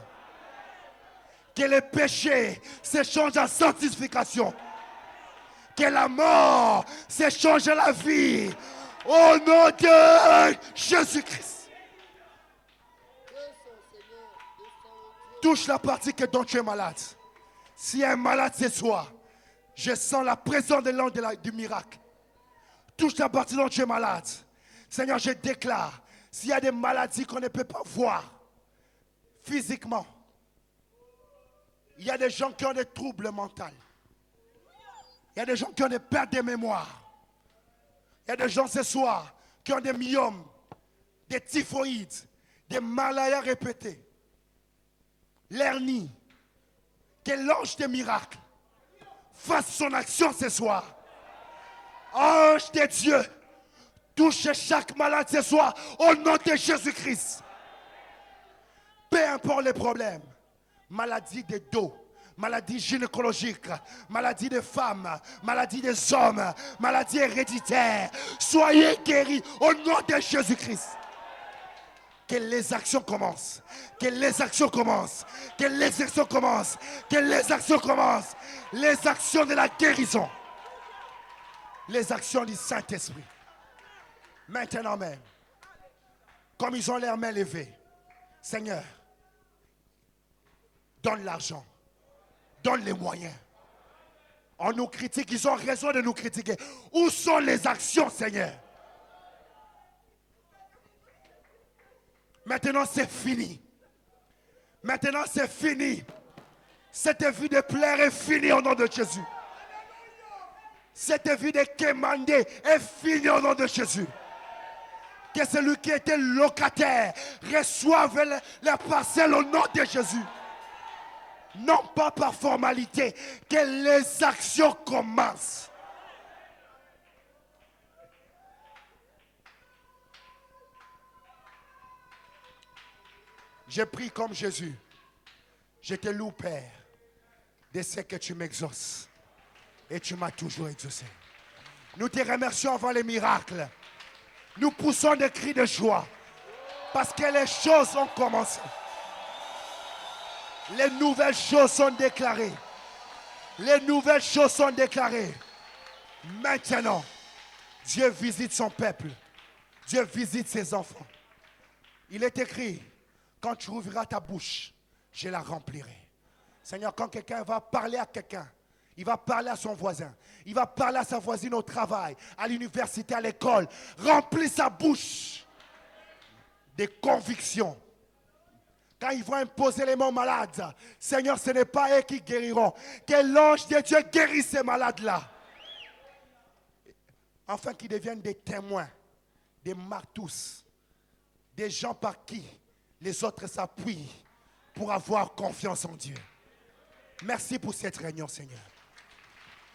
Que les péchés s'échangent en sanctification. Que la mort s'échange en la vie. Au nom de Jésus-Christ. Touche la partie dont tu es malade. S'il y a un malade ce soir, je sens la présence de l'ange du miracle. Touche la partie dont tu es malade. Seigneur, je déclare, s'il y a des maladies qu'on ne peut pas voir physiquement, il y a des gens qui ont des troubles mentaux. Il y a des gens qui ont des pertes de mémoire. Il y a des gens ce soir qui ont des myomes, des typhoïdes, des maladies répétées, l'hernie. Que l'ange des miracles fasse son action ce soir. Ange de Dieu, touche chaque malade ce soir au nom de Jésus-Christ. Peu importe les problèmes, maladie de dos, maladie gynécologique, maladie des femmes, maladie des hommes, maladie héréditaire. Soyez guéris au nom de Jésus-Christ. Que les actions commencent. Que les actions commencent. Que les actions commencent. Que les actions commencent. Les actions de la guérison. Les actions du Saint-Esprit. Maintenant même, comme ils ont leurs mains levées, Seigneur, donne l'argent. Donne les moyens. On nous critique, ils ont raison de nous critiquer. Où sont les actions, Seigneur? Maintenant, c'est fini. Maintenant, c'est fini. Cette vie de plaire est finie au nom de Jésus. Cette vie de quémander est finie au nom de Jésus. Que celui qui était locataire reçoive la parcelle au nom de Jésus. Non pas par formalité, que les actions commencent. Je prie comme Jésus. Je te loue, Père, de ce que tu m'exauces. Et tu m'as toujours exaucé. Nous te remercions avant les miracles. Nous poussons des cris de joie. Parce que les choses ont commencé. Les nouvelles choses sont déclarées. Les nouvelles choses sont déclarées. Maintenant, Dieu visite son peuple. Dieu visite ses enfants. Il est écrit, quand tu ouvriras ta bouche, je la remplirai. Seigneur, quand quelqu'un va parler à quelqu'un, il va parler à son voisin, il va parler à sa voisine au travail, à l'université, à l'école. Remplis sa bouche des convictions. Quand ils vont imposer les mots malades, Seigneur, ce n'est pas eux qui guériront. Que l'ange de Dieu guérisse ces malades-là. Afin qu'ils deviennent des témoins, des martous, des gens par qui les autres s'appuient pour avoir confiance en Dieu. Merci pour cette réunion, Seigneur.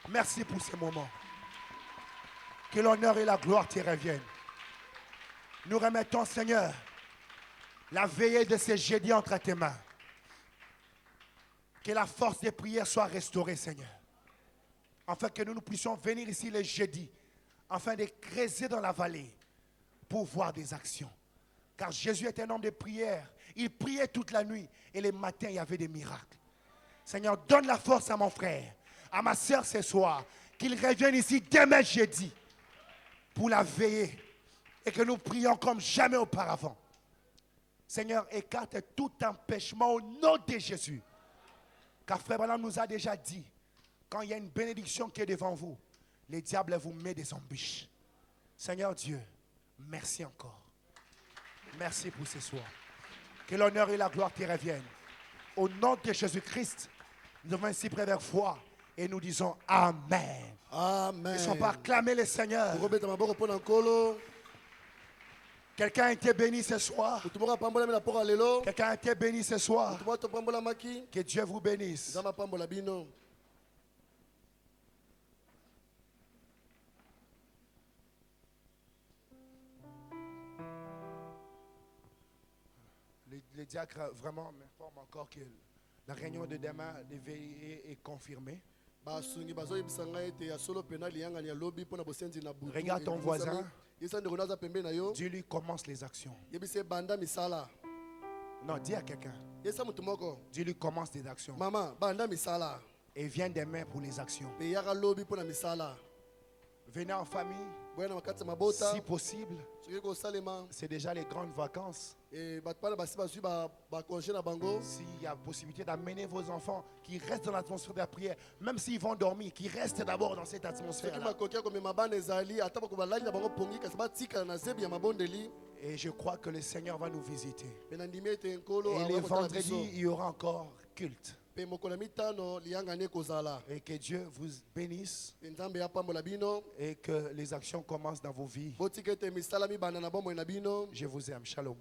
Merci pour ces moments. Que l'honneur et la gloire te reviennent. Nous remettons, Seigneur, la veillée de ce jeudi entre tes mains. Que la force des prières soit restaurée, Seigneur. Afin que nous puissions venir ici le jeudi, afin de creuser dans la vallée pour voir des actions. Car Jésus est un homme de prière. Il priait toute la nuit et le matin, il y avait des miracles. Seigneur, donne la force à mon frère, à ma soeur ce soir, qu'ils reviennent ici demain jeudi pour la veiller et que nous prions comme jamais auparavant. Seigneur, écarte tout empêchement au nom de Jésus. Car Frère Branham nous a déjà dit, quand il y a une bénédiction qui est devant vous, le diable vous met des embûches. Seigneur Dieu, merci encore. Merci pour ce soir. Que l'honneur et la gloire te reviennent. Au nom de Jésus-Christ, nous devons ainsi près vers foi et nous disons Amen. Amen. Ils sont pas acclamer le Seigneur. Quelqu'un a été béni ce soir. Quelqu'un a été béni ce soir. Que Dieu vous bénisse. Le diacre vraiment m'informe encore que la réunion de demain est confirmée. Regarde ton voisin. Dis-lui commence les actions. Non, dis à quelqu'un. Dis-lui commence les actions. Et viens demain pour les actions. Venez en famille. Si possible. C'est déjà les grandes vacances. S'il y a possibilité d'amener vos enfants qui restent dans l'atmosphère de la prière, même s'ils vont dormir, qui restent d'abord dans cette atmosphère. Et je crois que le Seigneur va nous visiter. Et les vendredis, il y aura encore culte. Et que Dieu vous bénisse et que les actions commencent dans vos vies. Je vous aime. Shalom.